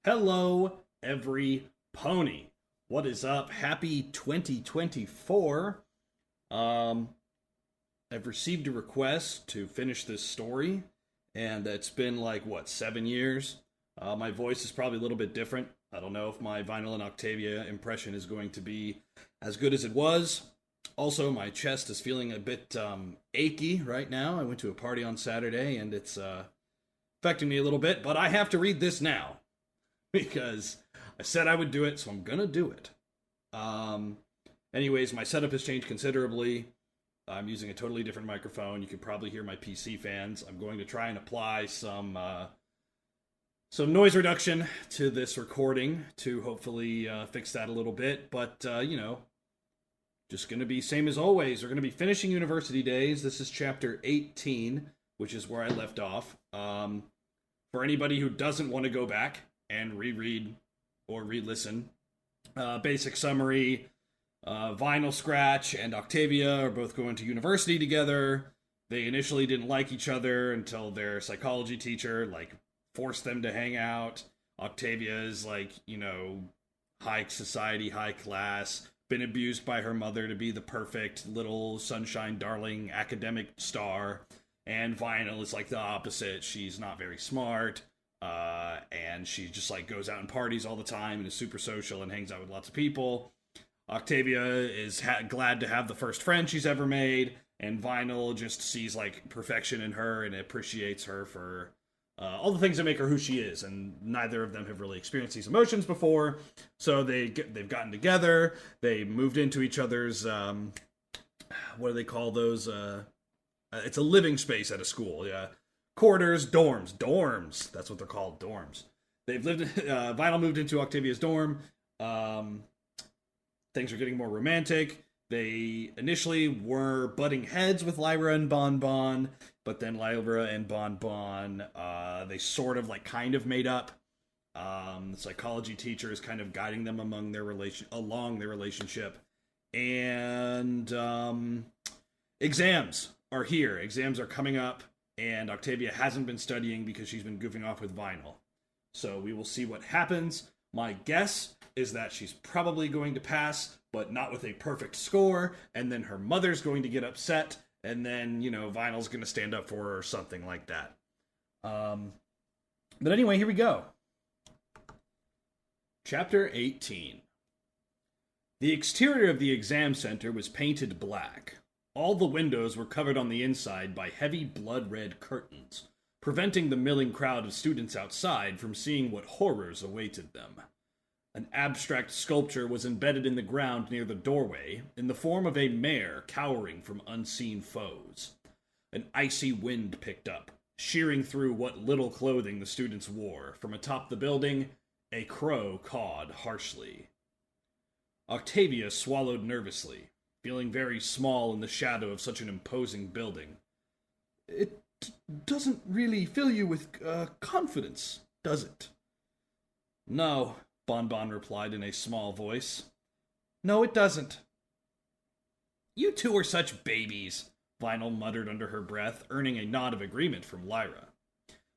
Hello, every pony. What is up? Happy 2024. Um, I've received a request to finish this story, and it's been like, what, 7 years? My voice is probably a little bit different. I don't know if my Vinyl and Octavia impression is going to be as good as it was. Also, my chest is feeling a bit achy right now. I went to a party on Saturday, and it's affecting me a little bit, but I have to read this now because I said I would do it, so I'm gonna do it. Um, Anyways, my setup has changed considerably. I'm using a totally different microphone. You can probably hear my PC fans. I'm going to try and apply some noise reduction to this recording to hopefully fix that a little bit. But just gonna be same as always. We're gonna be finishing university days. This is chapter 18, which is where I left off. For anybody who doesn't want to go back and reread or re-listen. Basic summary, Vinyl Scratch and Octavia are both going to university together. They initially didn't like each other until their psychology teacher, forced them to hang out. Octavia is, high society, high class, been abused by her mother to be the perfect little sunshine darling academic star. And Vinyl is, the opposite. She's not very smart. And she just goes out and parties all the time and is super social and hangs out with lots of people. Octavia is glad to have the first friend she's ever made, and Vinyl just sees perfection in her and appreciates her for all the things that make her who she is. And neither of them have really experienced these emotions before, so they've gotten together. They moved into each other's what do they call those? It's a living space at a school, yeah. Quarters, dorms. That's what they're called, dorms. They've lived. Vinyl moved into Octavia's dorm. Things are getting more romantic. They initially were butting heads with Lyra and Bon Bon, but then Lyra and Bon Bon, they sort of kind of made up. The psychology teacher is kind of guiding them along their relationship, and exams are here. Exams are coming up. And Octavia hasn't been studying because she's been goofing off with Vinyl. So we will see what happens. My guess is that she's probably going to pass, but not with a perfect score, and then her mother's going to get upset, and then, Vinyl's going to stand up for her or something like that. But anyway, here we go. Chapter 18. The exterior of the exam center was painted black. All the windows were covered on the inside by heavy blood-red curtains, preventing the milling crowd of students outside from seeing what horrors awaited them. An abstract sculpture was embedded in the ground near the doorway, in the form of a mare cowering from unseen foes. An icy wind picked up, shearing through what little clothing the students wore. From atop the building, a crow cawed harshly. Octavia swallowed nervously, feeling very small in the shadow of such an imposing building. It doesn't really fill you with confidence, does it? No, Bon Bon replied in a small voice. No, it doesn't. You two are such babies, Vinyl muttered under her breath, earning a nod of agreement from Lyra.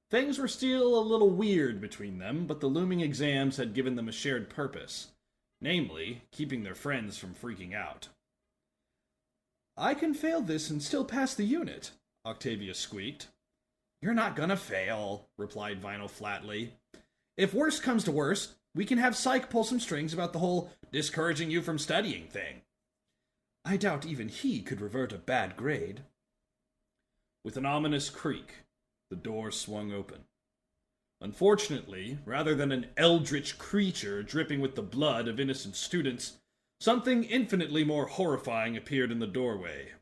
Things were still a little weird between them, but the looming exams had given them a shared purpose, namely, keeping their friends from freaking out. I can fail this and still pass the unit, Octavia squeaked. You're not gonna fail, replied Vinyl flatly. If worst comes to worst, we can have Psych pull some strings about the whole discouraging you from studying thing. I doubt even he could revert a bad grade. With an ominous creak, the door swung open. Unfortunately, rather than an eldritch creature dripping with the blood of innocent students, something infinitely more horrifying appeared in the doorway.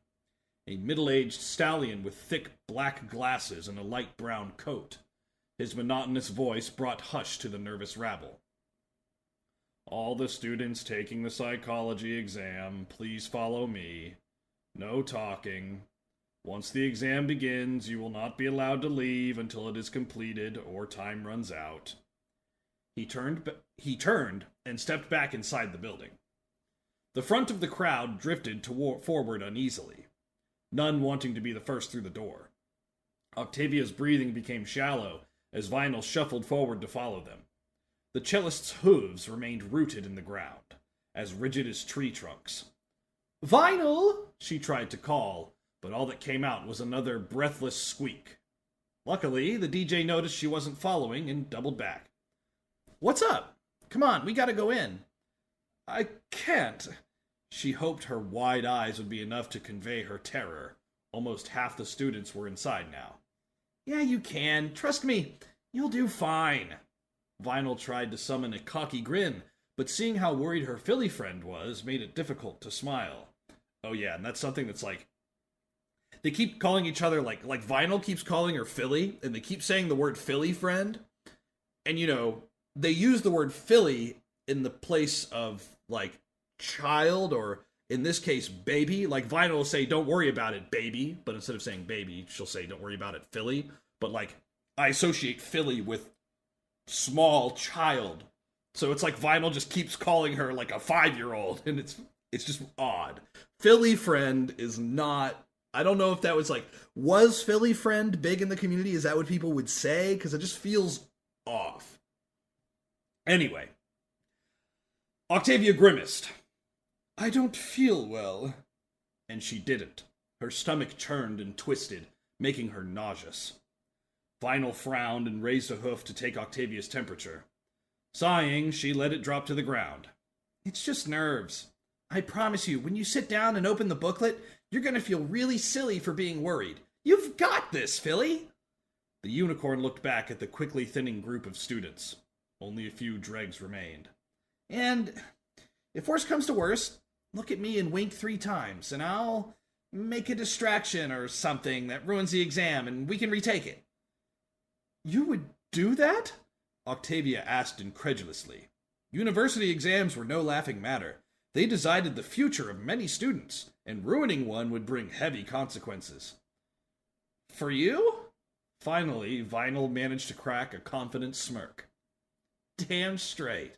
A middle-aged stallion with thick black glasses and a light brown coat. His monotonous voice brought hush to the nervous rabble. All the students taking the psychology exam, please follow me. No talking. Once the exam begins, you will not be allowed to leave until it is completed or time runs out. He turned and stepped back inside the building. The front of the crowd drifted forward uneasily, none wanting to be the first through the door. Octavia's breathing became shallow as Vinyl shuffled forward to follow them. The cellist's hooves remained rooted in the ground, as rigid as tree trunks. "Vinyl!" she tried to call, but all that came out was another breathless squeak. Luckily, the DJ noticed she wasn't following and doubled back. "What's up? Come on, we gotta go in." "I can't." She hoped her wide eyes would be enough to convey her terror. Almost half the students were inside now. "Yeah, you can. Trust me, you'll do fine." Vinyl tried to summon a cocky grin, but seeing how worried her Philly friend was made it difficult to smile. Oh yeah, and that's something that's like, they keep calling each other, like Vinyl keeps calling her Philly, and they keep saying the word Philly friend, and they use the word Philly in the place of, like, child, or in this case, baby. Like, Vinyl will say, "Don't worry about it, baby," but instead of saying baby, she'll say, "Don't worry about it, Philly." But, like, I associate Philly with small child. So it's like Vinyl just keeps calling her like a 5-year-old, and it's just odd. Philly friend is not, I don't know if that was Philly friend big in the community? Is that what people would say? Because it just feels off. Anyway, Octavia grimaced. "I don't feel well." And she didn't. Her stomach churned and twisted, making her nauseous. Vinyl frowned and raised a hoof to take Octavia's temperature. Sighing, she let it drop to the ground. "It's just nerves. I promise you, when you sit down and open the booklet, you're going to feel really silly for being worried. You've got this, Philly!" The unicorn looked back at the quickly thinning group of students. Only a few dregs remained. "And if worse comes to worst, look at me and wink 3 times, and I'll make a distraction or something that ruins the exam, and we can retake it." "You would do that?" Octavia asked incredulously. University exams were no laughing matter. They decided the future of many students, and ruining one would bring heavy consequences. "For you?" Finally, Vinyl managed to crack a confident smirk. "Damn straight."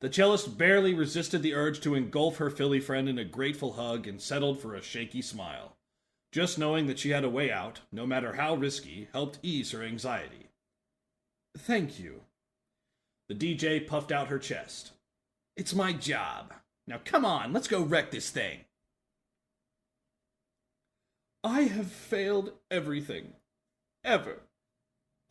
The cellist barely resisted the urge to engulf her Philly friend in a grateful hug and settled for a shaky smile. Just knowing that she had a way out, no matter how risky, helped ease her anxiety. "Thank you." The DJ puffed out her chest. "It's my job. Now come on, let's go wreck this thing." "I have failed everything. Ever."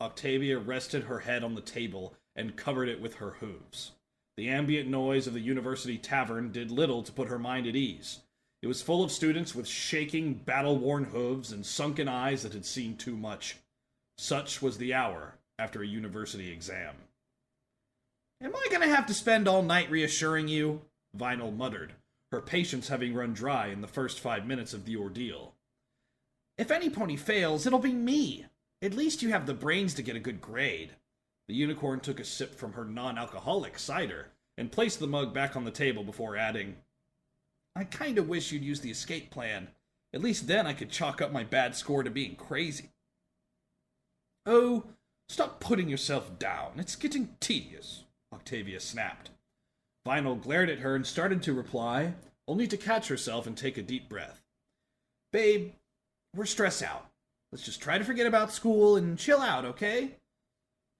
Octavia rested her head on the table and covered it with her hooves. The ambient noise of the university tavern did little to put her mind at ease. It was full of students with shaking, battle-worn hooves and sunken eyes that had seen too much. Such was the hour after a university exam. "Am I gonna have to spend all night reassuring you?" Vinyl muttered, her patience having run dry in the first 5 minutes of the ordeal. "If any pony fails, it'll be me. At least you have the brains to get a good grade." The unicorn took a sip from her non-alcoholic cider and placed the mug back on the table before adding, "I kinda wish you'd use the escape plan. At least then I could chalk up my bad score to being crazy." "Oh, stop putting yourself down. It's getting tedious," Octavia snapped. Vinyl glared at her and started to reply, only to catch herself and take a deep breath. "Babe, we're stressed out. Let's just try to forget about school and chill out, okay?"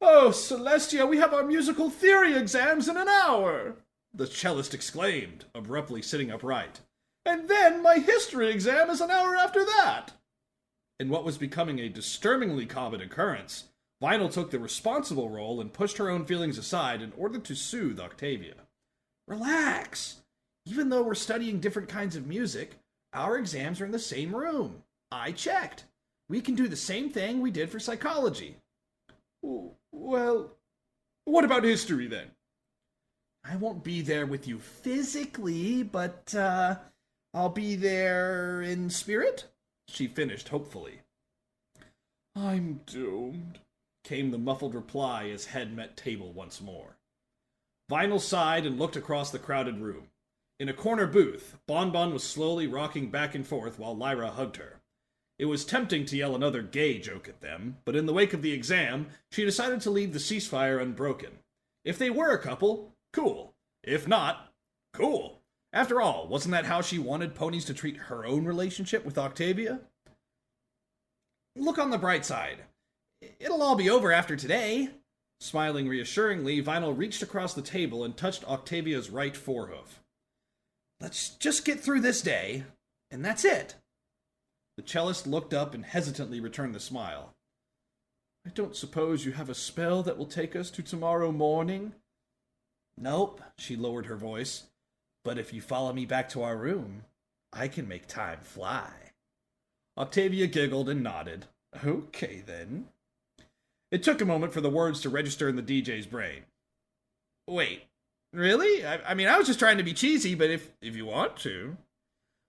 "Oh, Celestia, we have our musical theory exams in an hour!" the cellist exclaimed, abruptly sitting upright. "And then my history exam is an hour after that!" In what was becoming a disturbingly common occurrence, Vinyl took the responsible role and pushed her own feelings aside in order to soothe Octavia. "Relax! Even though we're studying different kinds of music, our exams are in the same room. I checked. We can do the same thing we did for psychology." "Well, what about history then?" "I won't be there with you physically, but, I'll be there in spirit," she finished hopefully. "I'm doomed," came the muffled reply as head met table once more. Vinyl sighed and looked across the crowded room. In a corner booth, Bonbon was slowly rocking back and forth while Lyra hugged her. It was tempting to yell another gay joke at them, but in the wake of the exam, she decided to leave the ceasefire unbroken. If they were a couple, cool. If not, cool. After all, wasn't that how she wanted ponies to treat her own relationship with Octavia? "Look on the bright side. It'll all be over after today," Smiling reassuringly, Vinyl reached across the table and touched Octavia's right forehoof. "Let's just get through this day, and that's it." The cellist looked up and hesitantly returned the smile. "I don't suppose you have a spell that will take us to tomorrow morning?" "Nope," she lowered her voice. "But if you follow me back to our room, I can make time fly." Octavia giggled and nodded. "Okay, then." It took a moment for the words to register in the DJ's brain. "Wait, really? I mean, I was just trying to be cheesy, but if you want to."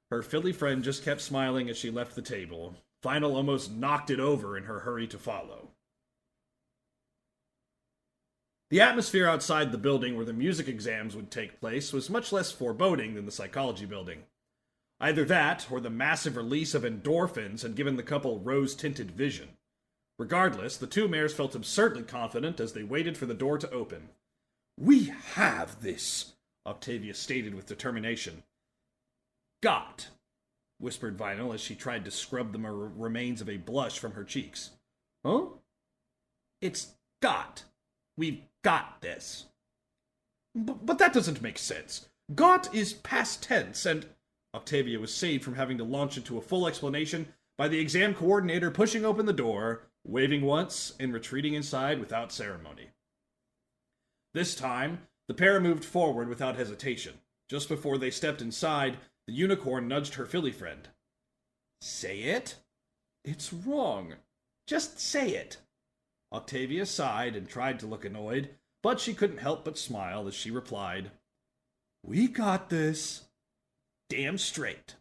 Her Philly friend just kept smiling as she left the table. Vinyl almost knocked it over in her hurry to follow. The atmosphere outside the building where the music exams would take place was much less foreboding than the psychology building. Either that, or the massive release of endorphins had given the couple rose-tinted vision. Regardless, the two mares felt absurdly confident as they waited for the door to open. "We have this," Octavia stated with determination. "Got," whispered Vinyl as she tried to scrub the remains of a blush from her cheeks. "Huh?" "It's got. We've got this." But that doesn't make sense. Got is past tense, and Octavia was saved from having to launch into a full explanation by the exam coordinator pushing open the door, waving once, and retreating inside without ceremony. This time, the pair moved forward without hesitation. Just before they stepped inside, the unicorn nudged her filly friend. "Say it?" "It's wrong. Just say it." Octavia sighed and tried to look annoyed, but she couldn't help but smile as she replied, "We got this." "Damn straight."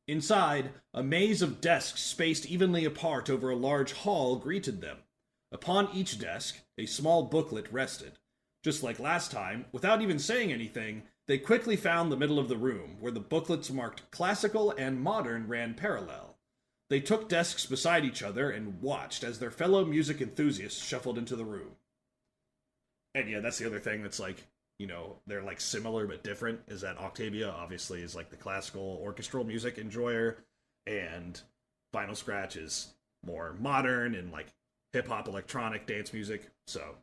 Inside, a maze of desks spaced evenly apart over a large hall greeted them. Upon each desk, a small booklet rested. Just like last time, without even saying anything, they quickly found the middle of the room, where the booklets marked classical and modern ran parallel. They took desks beside each other and watched as their fellow music enthusiasts shuffled into the room. And yeah, that's the other thing that's like, they're like similar but different, is that Octavia obviously is like the classical orchestral music enjoyer, and Vinyl Scratch is more modern and like hip-hop electronic dance music. So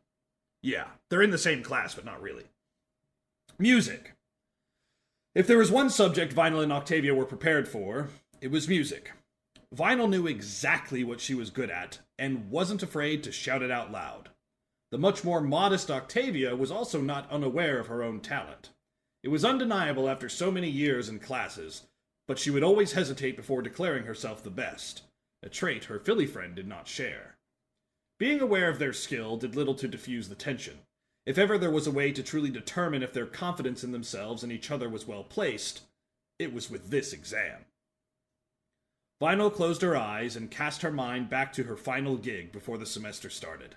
yeah, they're in the same class, but not really. Music. If there was one subject Vinyl and Octavia were prepared for, it was music. Vinyl knew exactly what she was good at, and wasn't afraid to shout it out loud. The much more modest Octavia was also not unaware of her own talent. It was undeniable after so many years in classes, but she would always hesitate before declaring herself the best, a trait her filly friend did not share. Being aware of their skill did little to diffuse the tension. If ever there was a way to truly determine if their confidence in themselves and each other was well placed, it was with this exam. Vinyl closed her eyes and cast her mind back to her final gig before the semester started.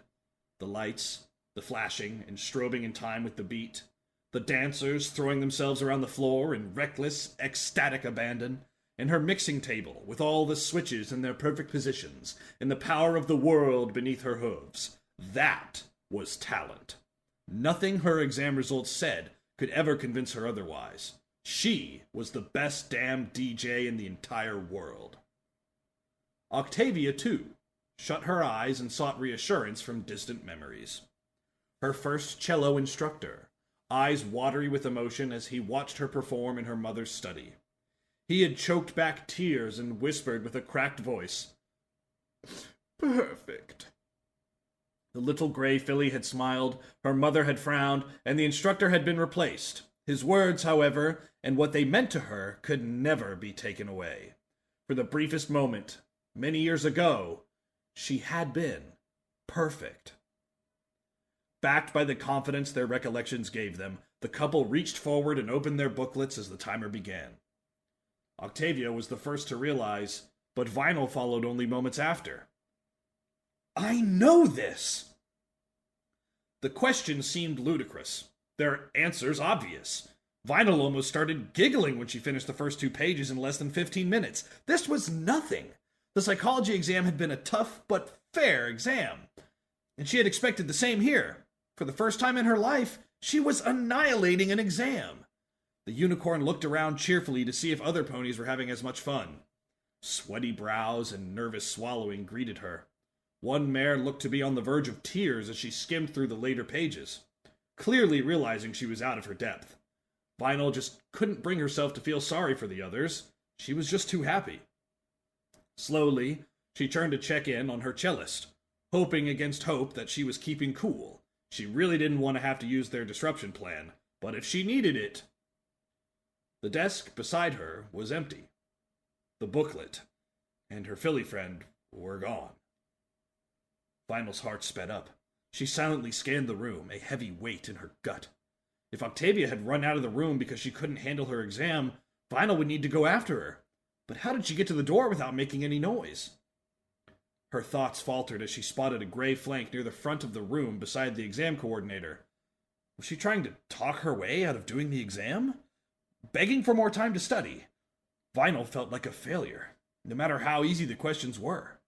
The lights, the flashing and strobing in time with the beat, the dancers throwing themselves around the floor in reckless, ecstatic abandon, and her mixing table with all the switches in their perfect positions, and the power of the world beneath her hooves. That was talent. Nothing her exam results said could ever convince her otherwise. She was the best damn DJ in the entire world. Octavia, too, shut her eyes and sought reassurance from distant memories. Her first cello instructor, eyes watery with emotion as he watched her perform in her mother's study. He had choked back tears and whispered with a cracked voice, "Perfect." The little gray filly had smiled, her mother had frowned, and the instructor had been replaced. His words, however, and what they meant to her, could never be taken away. For the briefest moment, many years ago, she had been perfect. Backed by the confidence their recollections gave them, the couple reached forward and opened their booklets as the timer began. Octavia was the first to realize, but Vinyl followed only moments after. "I know this!" The question seemed ludicrous, their answers obvious. Vinyl almost started giggling when she finished the first 2 pages in less than 15 minutes. This was nothing. The psychology exam had been a tough but fair exam, and she had expected the same here. For the first time in her life, she was annihilating an exam. The unicorn looked around cheerfully to see if other ponies were having as much fun. Sweaty brows and nervous swallowing greeted her. One mare looked to be on the verge of tears as she skimmed through the later pages, clearly realizing she was out of her depth. Vinyl just couldn't bring herself to feel sorry for the others. She was just too happy. Slowly, she turned to check in on her cellist, hoping against hope that she was keeping cool. She really didn't want to have to use their disruption plan, but if she needed it... The desk beside her was empty. The booklet and her filly friend were gone. Vinyl's heart sped up. She silently scanned the room, a heavy weight in her gut. If Octavia had run out of the room because she couldn't handle her exam, Vinyl would need to go after her. But how did she get to the door without making any noise? Her thoughts faltered as she spotted a gray flank near the front of the room beside the exam coordinator. Was she trying to talk her way out of doing the exam? Begging for more time to study? Vinyl felt like a failure, no matter how easy the questions were.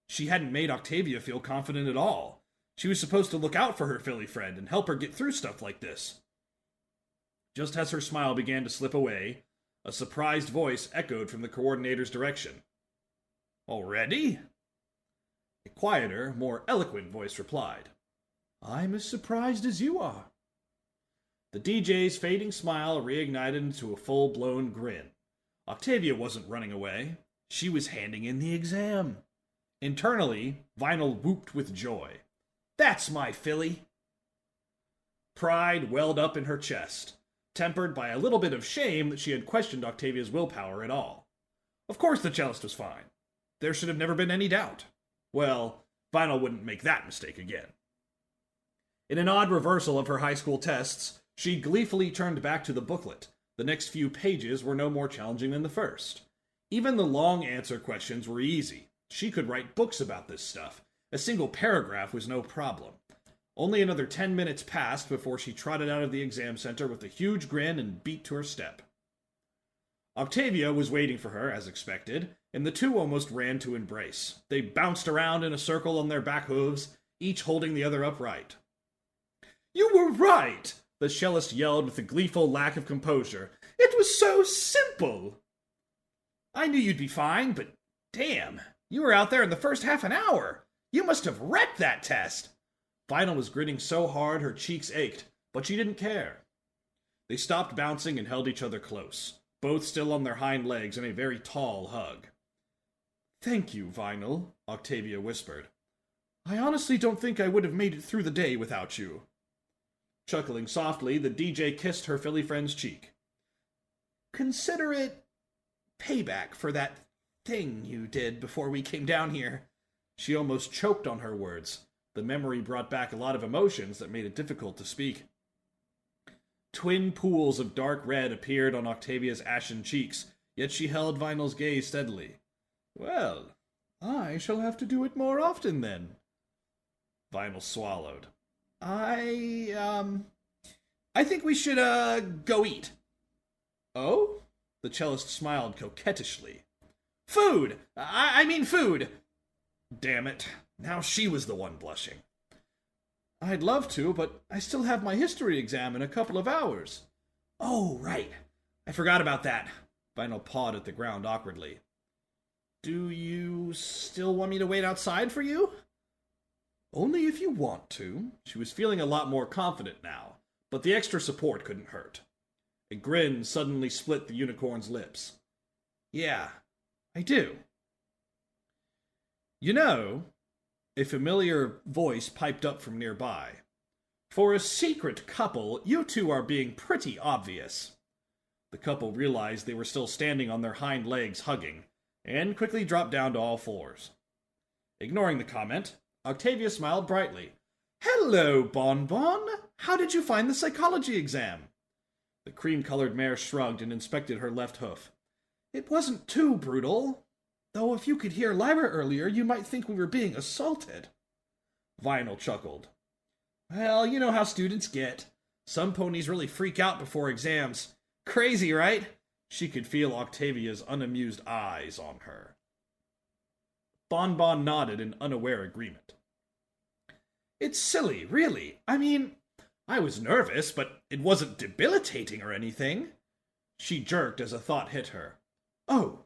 She hadn't made Octavia feel confident at all. She was supposed to look out for her filly friend and help her get through stuff like this. Just as her smile began to slip away, a surprised voice echoed from the coordinator's direction. "Already?" A quieter, more eloquent voice replied. "I'm as surprised as you are." The DJ's fading smile reignited into a full-blown grin. Octavia wasn't running away. She was handing in the exam. Internally, Vinyl whooped with joy. "That's my filly!" Pride welled up in her chest, tempered by a little bit of shame that she had questioned Octavia's willpower at all. Of course the cellist was fine. There should have never been any doubt. Well, Vinyl wouldn't make that mistake again. In an odd reversal of her high school tests, she gleefully turned back to the booklet. The next few pages were no more challenging than the first. Even the long answer questions were easy. She could write books about this stuff. A single paragraph was no problem. Only another 10 minutes passed before she trotted out of the exam center with a huge grin and beat to her step. Octavia was waiting for her, as expected, and the two almost ran to embrace. They bounced around in a circle on their back hooves, each holding the other upright. "You were right!" the cellist yelled with a gleeful lack of composure. "It was so simple!" "I knew you'd be fine, but damn, you were out there in the first half an hour. You must have wrecked that test." Vinyl was grinning so hard her cheeks ached, but she didn't care. They stopped bouncing and held each other close, both still on their hind legs in a very tall hug. "Thank you, Vinyl," Octavia whispered. "I honestly don't think I would have made it through the day without you." Chuckling softly, the DJ kissed her filly friend's cheek. "Consider it payback for that thing you did before we came down here." She almost choked on her words. The memory brought back a lot of emotions that made it difficult to speak. Twin pools of dark red appeared on Octavia's ashen cheeks, yet she held Vinyl's gaze steadily. "Well, I shall have to do it more often, then." Vinyl swallowed. I think we should, go eat." "Oh?" The cellist smiled coquettishly. "Food! I mean food!" Damn it, now she was the one blushing. "I'd love to, but I still have my history exam in a couple of hours." "Oh, right. I forgot about that." Vinyl pawed at the ground awkwardly. "Do you still want me to wait outside for you?" "Only if you want to." She was feeling a lot more confident now, but the extra support couldn't hurt. A grin suddenly split the unicorn's lips. "Yeah, I do." "You know," a familiar voice piped up from nearby, "for a secret couple, you two are being pretty obvious." The couple realized they were still standing on their hind legs hugging, and quickly dropped down to all fours. Ignoring the comment, Octavia smiled brightly. "Hello, Bonbon! How did you find the psychology exam?" The cream-colored mare shrugged and inspected her left hoof. "It wasn't too brutal. Though if you could hear Lyra earlier, you might think we were being assaulted." Vinyl chuckled. "Well, you know how students get. Some ponies really freak out before exams. Crazy, right?" She could feel Octavia's unamused eyes on her. Bonbon nodded in unaware agreement. "It's silly, really. I mean, I was nervous, but it wasn't debilitating or anything." She jerked as a thought hit her. "Oh,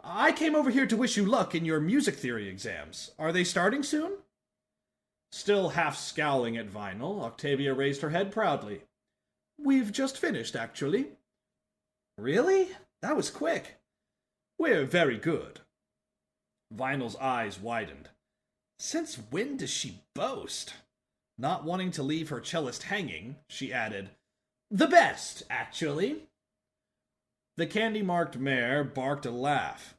I came over here to wish you luck in your music theory exams. Are they starting soon?" Still half scowling at Vinyl, Octavia raised her head proudly. "We've just finished, actually." "Really? That was quick." "We're very good." Vinyl's eyes widened. Since when does she boast? Not wanting to leave her cellist hanging, she added, "The best, actually." The candy-marked mare barked a laugh.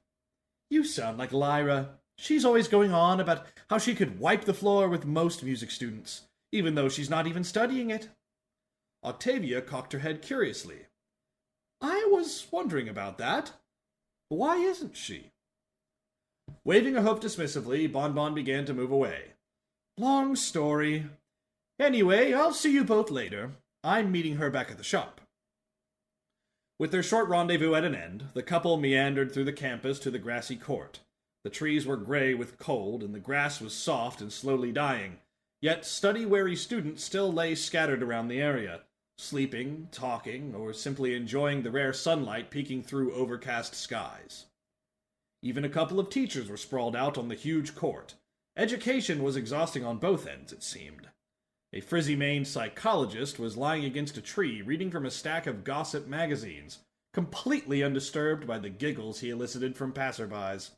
"You sound like Lyra. She's always going on about how she could wipe the floor with most music students, even though she's not even studying it." Octavia cocked her head curiously. "I was wondering about that. Why isn't she?" Waving a hoof dismissively, Bonbon began to move away. "Long story. Anyway, I'll see you both later. I'm meeting her back at the shop." With their short rendezvous at an end, the couple meandered through the campus to the grassy court. The trees were gray with cold, and the grass was soft and slowly dying. Yet study-weary students still lay scattered around the area, sleeping, talking, or simply enjoying the rare sunlight peeking through overcast skies. Even a couple of teachers were sprawled out on the huge court. Education was exhausting on both ends, it seemed. A frizzy-maned psychologist was lying against a tree reading from a stack of gossip magazines, completely undisturbed by the giggles he elicited from passerbys.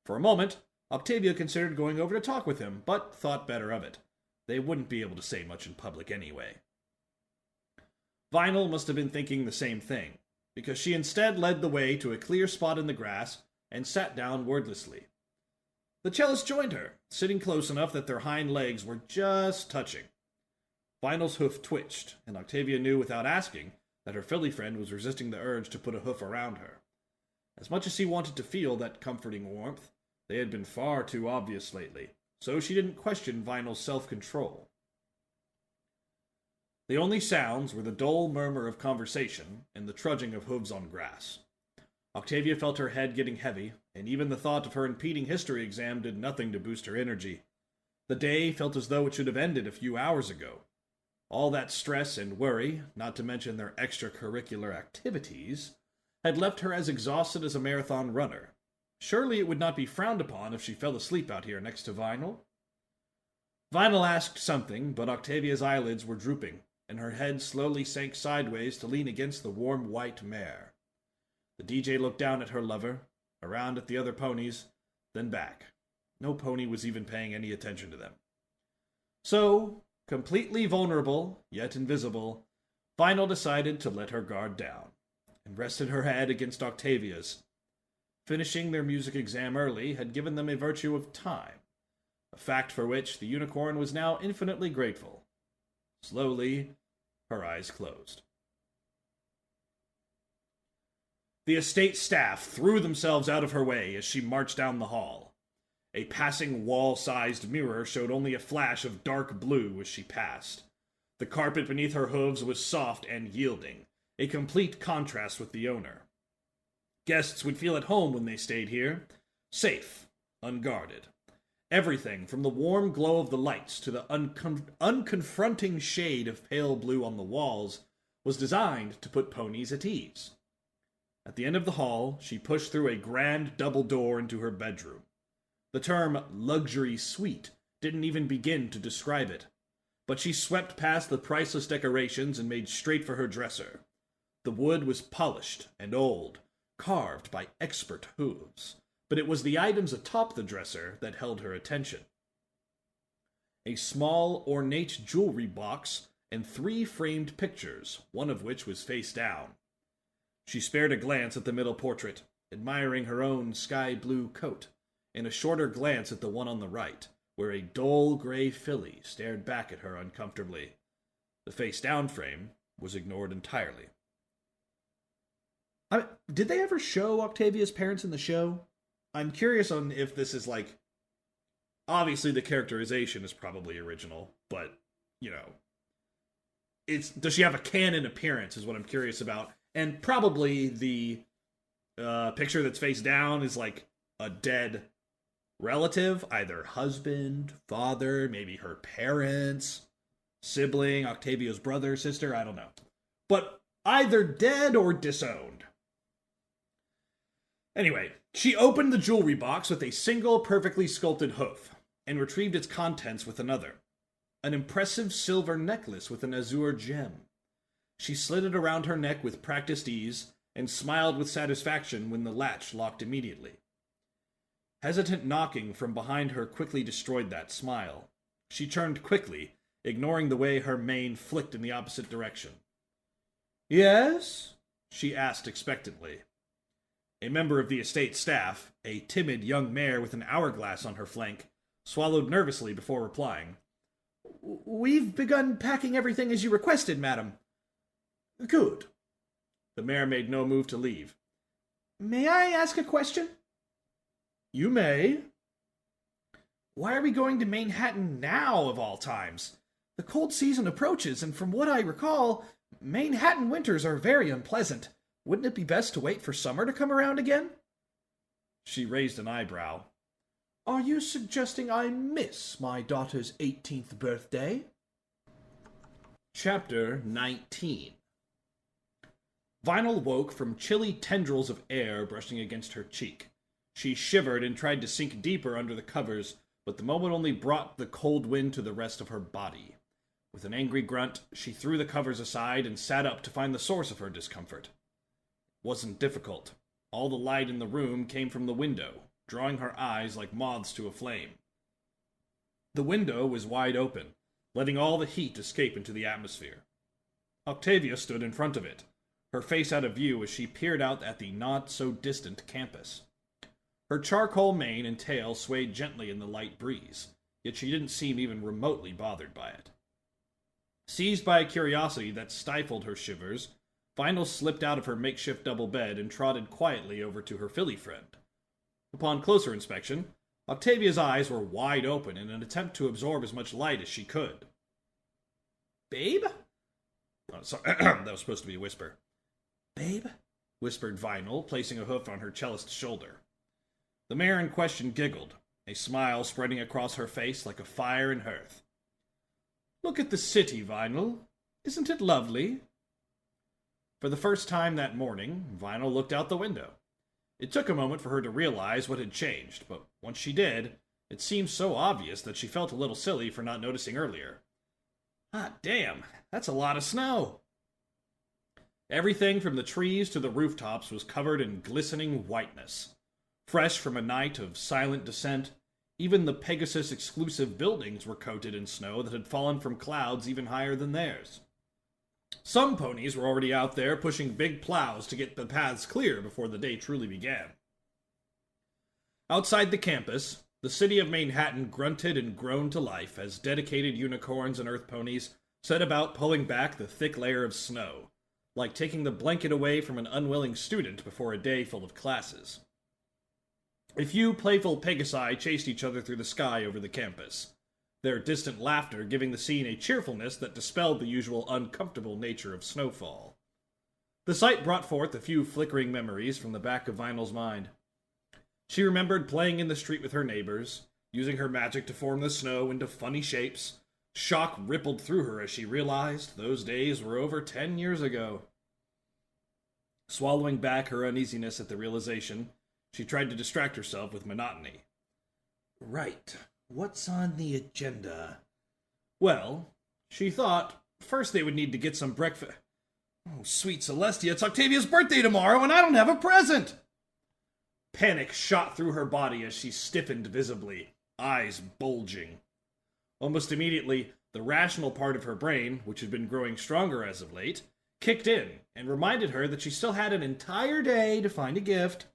For a moment, Octavia considered going over to talk with him, but thought better of it. They wouldn't be able to say much in public anyway. Vinyl must have been thinking the same thing, because she instead led the way to a clear spot in the grass and sat down wordlessly. The cellist joined her, sitting close enough that their hind legs were just touching. Vinyl's hoof twitched, and Octavia knew without asking that her filly friend was resisting the urge to put a hoof around her. As much as he wanted to feel that comforting warmth, they had been far too obvious lately, so she didn't question Vinyl's self-control. The only sounds were the dull murmur of conversation and the trudging of hooves on grass. Octavia felt her head getting heavy, and even the thought of her impeding history exam did nothing to boost her energy. The day felt as though it should have ended a few hours ago. All that stress and worry, not to mention their extracurricular activities, had left her as exhausted as a marathon runner. Surely it would not be frowned upon if she fell asleep out here next to Vinyl? Vinyl asked something, but Octavia's eyelids were drooping, and her head slowly sank sideways to lean against the warm white mare. The DJ looked down at her lover, around at the other ponies, then back. No pony was even paying any attention to them. So, completely vulnerable, yet invisible, Vinyl decided to let her guard down, and rested her head against Octavia's. Finishing their music exam early had given them a virtue of time, a fact for which the unicorn was now infinitely grateful. Slowly, her eyes closed. The estate staff threw themselves out of her way as she marched down the hall. A passing wall-sized mirror showed only a flash of dark blue as she passed. The carpet beneath her hooves was soft and yielding, a complete contrast with the owner. Guests would feel at home when they stayed here, safe, unguarded. Everything from the warm glow of the lights to the unconfronting shade of pale blue on the walls was designed to put ponies at ease. At the end of the hall, she pushed through a grand double door into her bedroom. The term luxury suite didn't even begin to describe it, but she swept past the priceless decorations and made straight for her dresser. The wood was polished and old, carved by expert hooves, but it was the items atop the dresser that held her attention. A small, ornate jewelry box and 3 framed pictures, one of which was face down. She spared a glance at the middle portrait, admiring her own sky-blue coat, and a shorter glance at the one on the right, where a dull gray filly stared back at her uncomfortably. The face-down frame was ignored entirely. Did they ever show Octavia's parents in the show? I'm curious on if this is like... Obviously the characterization is probably original, but, you know... Does she have a canon appearance is what I'm curious about. And probably the picture that's face down is like a dead relative, either husband, father, maybe her parents, sibling, Octavia's brother, sister, I don't know. But either dead or disowned. Anyway, she opened the jewelry box with a single perfectly sculpted hoof, and retrieved its contents with another. An impressive silver necklace with an azure gem. She slid it around her neck with practiced ease, and smiled with satisfaction when the latch locked immediately. Hesitant knocking from behind her quickly destroyed that smile. She turned quickly, ignoring the way her mane flicked in the opposite direction. "Yes?" she asked expectantly. A member of the estate staff, a timid young mare with an hourglass on her flank, swallowed nervously before replying. "We've begun packing everything as you requested, madam." "Good." The mare made no move to leave. "May I ask a question?" "You may." "Why are we going to Manhattan now, of all times? The cold season approaches, and from what I recall, Manhattan winters are very unpleasant. Wouldn't it be best to wait for summer to come around again?" She raised an eyebrow. "Are you suggesting I miss my daughter's 18th birthday?" Chapter 19. Vinyl woke from chilly tendrils of air brushing against her cheek. She shivered and tried to sink deeper under the covers, but the moment only brought the cold wind to the rest of her body. With an angry grunt, she threw the covers aside and sat up to find the source of her discomfort. It wasn't difficult. All the light in the room came from the window, drawing her eyes like moths to a flame. The window was wide open, letting all the heat escape into the atmosphere. Octavia stood in front of it, her face out of view as she peered out at the not-so-distant campus. Her charcoal mane and tail swayed gently in the light breeze, yet she didn't seem even remotely bothered by it. Seized by a curiosity that stifled her shivers, Vinyl slipped out of her makeshift double bed and trotted quietly over to her filly friend. Upon closer inspection, Octavia's eyes were wide open in an attempt to absorb as much light as she could. "Babe?" Oh, sorry, that was supposed to be a whisper. "Babe?" whispered Vinyl, placing a hoof on her cellist's shoulder. The mare in question giggled, a smile spreading across her face like a fire in hearth. "Look at the city, Vinyl. Isn't it lovely?" For the first time that morning, Vinyl looked out the window. It took a moment for her to realize what had changed, but once she did, it seemed so obvious that she felt a little silly for not noticing earlier. Hot damn, that's a lot of snow! Everything from the trees to the rooftops was covered in glistening whiteness. Fresh from a night of silent descent, even the Pegasus-exclusive buildings were coated in snow that had fallen from clouds even higher than theirs. Some ponies were already out there pushing big plows to get the paths clear before the day truly began. Outside the campus, the city of Manhattan grunted and groaned to life as dedicated unicorns and earth ponies set about pulling back the thick layer of snow, like taking the blanket away from an unwilling student before a day full of classes. A few playful Pegasi chased each other through the sky over the campus, their distant laughter giving the scene a cheerfulness that dispelled the usual uncomfortable nature of snowfall. The sight brought forth a few flickering memories from the back of Vinyl's mind. She remembered playing in the street with her neighbors, using her magic to form the snow into funny shapes. Shock rippled through her as she realized those days were over 10 years ago. Swallowing back her uneasiness at the realization, she tried to distract herself with monotony. Right, what's on the agenda? Well, she thought, first they would need to get some breakfast. Oh, sweet Celestia, it's Octavia's birthday tomorrow and I don't have a present! Panic shot through her body as she stiffened visibly, eyes bulging. Almost immediately, the rational part of her brain, which had been growing stronger as of late, kicked in and reminded her that she still had an entire day to find a gift.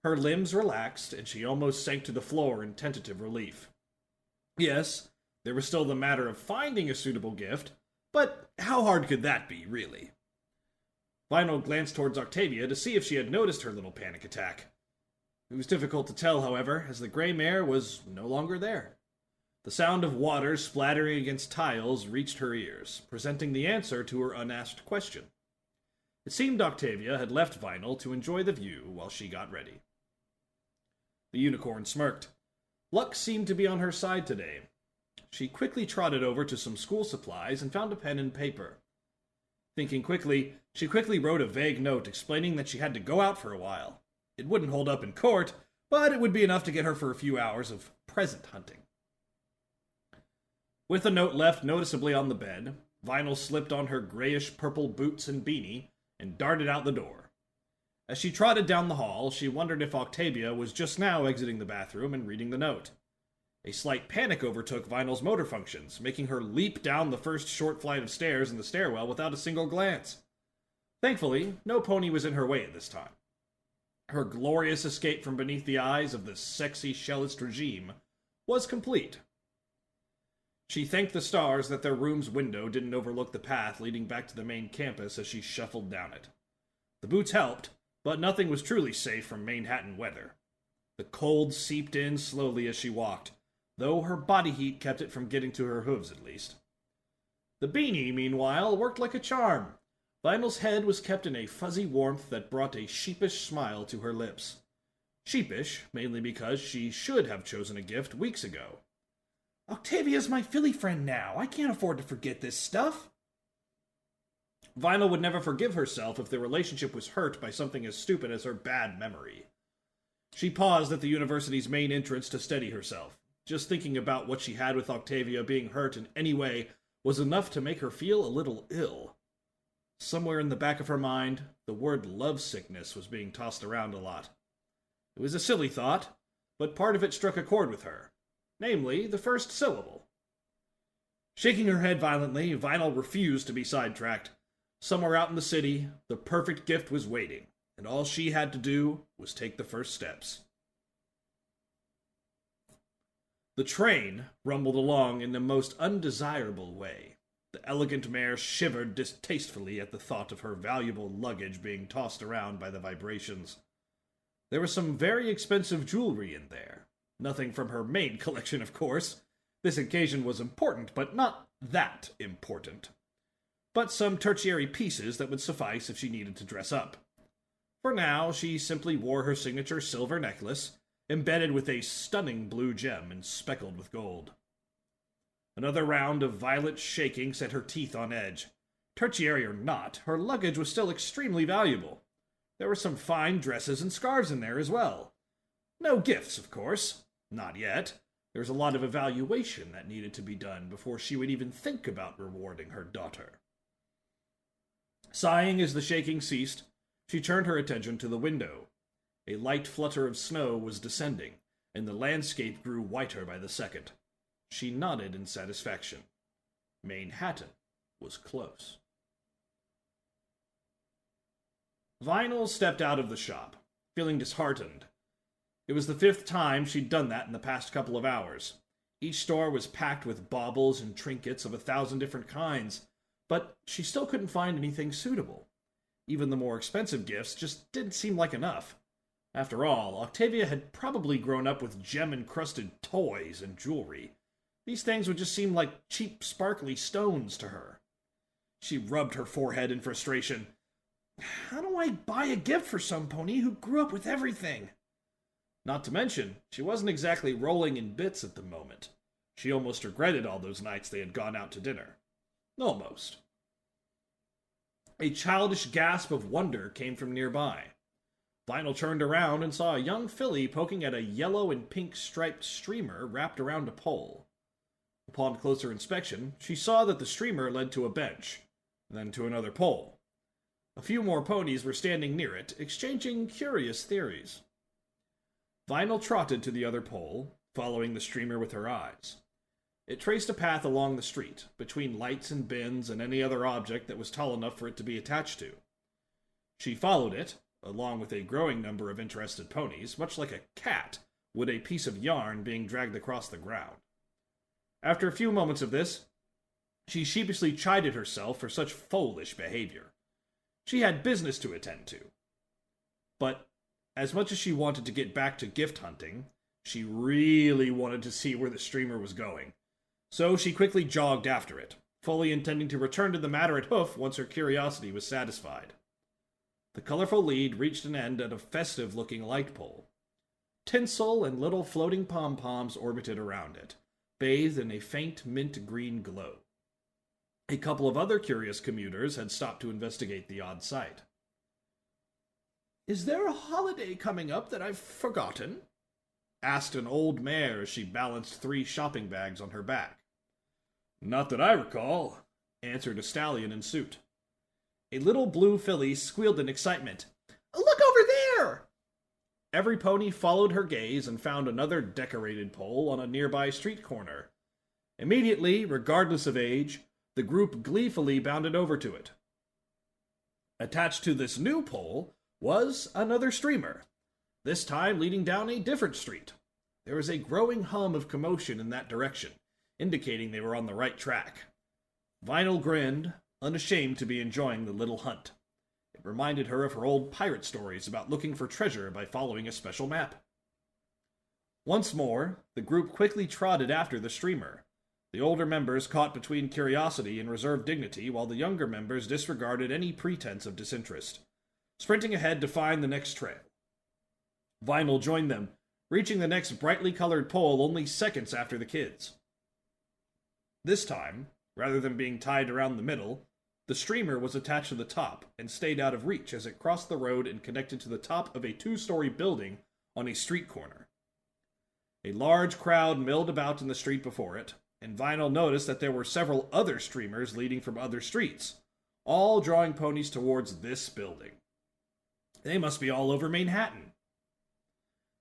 Her limbs relaxed, and she almost sank to the floor in tentative relief. Yes, there was still the matter of finding a suitable gift, but how hard could that be, really? Vinyl glanced towards Octavia to see if she had noticed her little panic attack. It was difficult to tell, however, as the gray mare was no longer there. The sound of water splattering against tiles reached her ears, presenting the answer to her unasked question. It seemed Octavia had left Vinyl to enjoy the view while she got ready. The unicorn smirked. Luck seemed to be on her side today. She quickly trotted over to some school supplies and found a pen and paper. Thinking quickly, she quickly wrote a vague note explaining that she had to go out for a while. It wouldn't hold up in court, but it would be enough to get her for a few hours of present hunting. With the note left noticeably on the bed, Vinyl slipped on her grayish-purple boots and beanie and darted out the door. As she trotted down the hall, she wondered if Octavia was just now exiting the bathroom and reading the note. A slight panic overtook Vinyl's motor functions, making her leap down the first short flight of stairs in the stairwell without a single glance. Thankfully, no pony was in her way at this time. Her glorious escape from beneath the eyes of the sexy shellist regime was complete. She thanked the stars that their room's window didn't overlook the path leading back to the main campus as she shuffled down it. The boots helped, but nothing was truly safe from Manhattan weather. The cold seeped in slowly as she walked, though her body heat kept it from getting to her hooves at least. The beanie, meanwhile, worked like a charm. Vinyl's head was kept in a fuzzy warmth that brought a sheepish smile to her lips. Sheepish, mainly because she should have chosen a gift weeks ago. Octavia's my Philly friend now. I can't afford to forget this stuff. Vinyl would never forgive herself if the relationship was hurt by something as stupid as her bad memory. She paused at the university's main entrance to steady herself. Just thinking about what she had with Octavia being hurt in any way was enough to make her feel a little ill. Somewhere in the back of her mind, the word lovesickness was being tossed around a lot. It was a silly thought, but part of it struck a chord with her. Namely, the first syllable. Shaking her head violently, Vinyl refused to be sidetracked. Somewhere out in the city, the perfect gift was waiting, and all she had to do was take the first steps. The train rumbled along in the most undesirable way. The elegant mare shivered distastefully at the thought of her valuable luggage being tossed around by the vibrations. There was some very expensive jewelry in there. Nothing from her main collection, of course. This occasion was important, but not that important. But some tertiary pieces that would suffice if she needed to dress up. For now, she simply wore her signature silver necklace, embedded with a stunning blue gem and speckled with gold. Another round of violent shaking set her teeth on edge. Tertiary or not, her luggage was still extremely valuable. There were some fine dresses and scarves in there as well. No gifts, of course. Not yet. There was a lot of evaluation that needed to be done before she would even think about rewarding her daughter. Sighing as the shaking ceased, she turned her attention to the window. A light flutter of snow was descending, and the landscape grew whiter by the second. She nodded in satisfaction. Manhattan was close. Vinyl stepped out of the shop, feeling disheartened. It was the 5th time she'd done that in the past couple of hours. Each store was packed with baubles and trinkets of 1,000 different kinds, but she still couldn't find anything suitable. Even the more expensive gifts just didn't seem like enough. After all, Octavia had probably grown up with gem-encrusted toys and jewelry. These things would just seem like cheap, sparkly stones to her. She rubbed her forehead in frustration. How do I buy a gift for some pony who grew up with everything? Not to mention, she wasn't exactly rolling in bits at the moment. She almost regretted all those nights they had gone out to dinner. Almost. A childish gasp of wonder came from nearby. Vinyl turned around and saw a young filly poking at a yellow and pink striped streamer wrapped around a pole. Upon closer inspection, she saw that the streamer led to a bench, then to another pole. A few more ponies were standing near it, exchanging curious theories. Vinyl trotted to the other pole, following the streamer with her eyes. It traced a path along the street, between lights and bins and any other object that was tall enough for it to be attached to. She followed it, along with a growing number of interested ponies, much like a cat would a piece of yarn being dragged across the ground. After a few moments of this, she sheepishly chided herself for such foolish behavior. She had business to attend to. But as much as she wanted to get back to gift hunting, she really wanted to see where the streamer was going. So she quickly jogged after it, fully intending to return to the matter at hoof once her curiosity was satisfied. The colorful lead reached an end at a festive-looking light pole. Tinsel and little floating pom-poms orbited around it, bathed in a faint mint-green glow. A couple of other curious commuters had stopped to investigate the odd sight. "Is there a holiday coming up that I've forgotten?" asked an old mare as she balanced 3 shopping bags on her back. Not that I recall, answered a stallion in suit. A little blue filly squealed in excitement. Look over there! Every pony followed her gaze and found another decorated pole on a nearby street corner. Immediately, regardless of age, the group gleefully bounded over to it. Attached to this new pole was another streamer, this time leading down a different street. There was a growing hum of commotion in that direction, indicating they were on the right track. Vinyl grinned, unashamed to be enjoying the little hunt. It reminded her of her old pirate stories about looking for treasure by following a special map. Once more, the group quickly trotted after the streamer, the older members caught between curiosity and reserved dignity, while the younger members disregarded any pretense of disinterest, sprinting ahead to find the next trail. Vinyl joined them, reaching the next brightly colored pole only seconds after the kids. This time, rather than being tied around the middle, the streamer was attached to the top and stayed out of reach as it crossed the road and connected to the top of a 2-story building on a street corner. A large crowd milled about in the street before it, and Vinyl noticed that there were several other streamers leading from other streets, all drawing ponies towards this building. They must be all over Manhattan.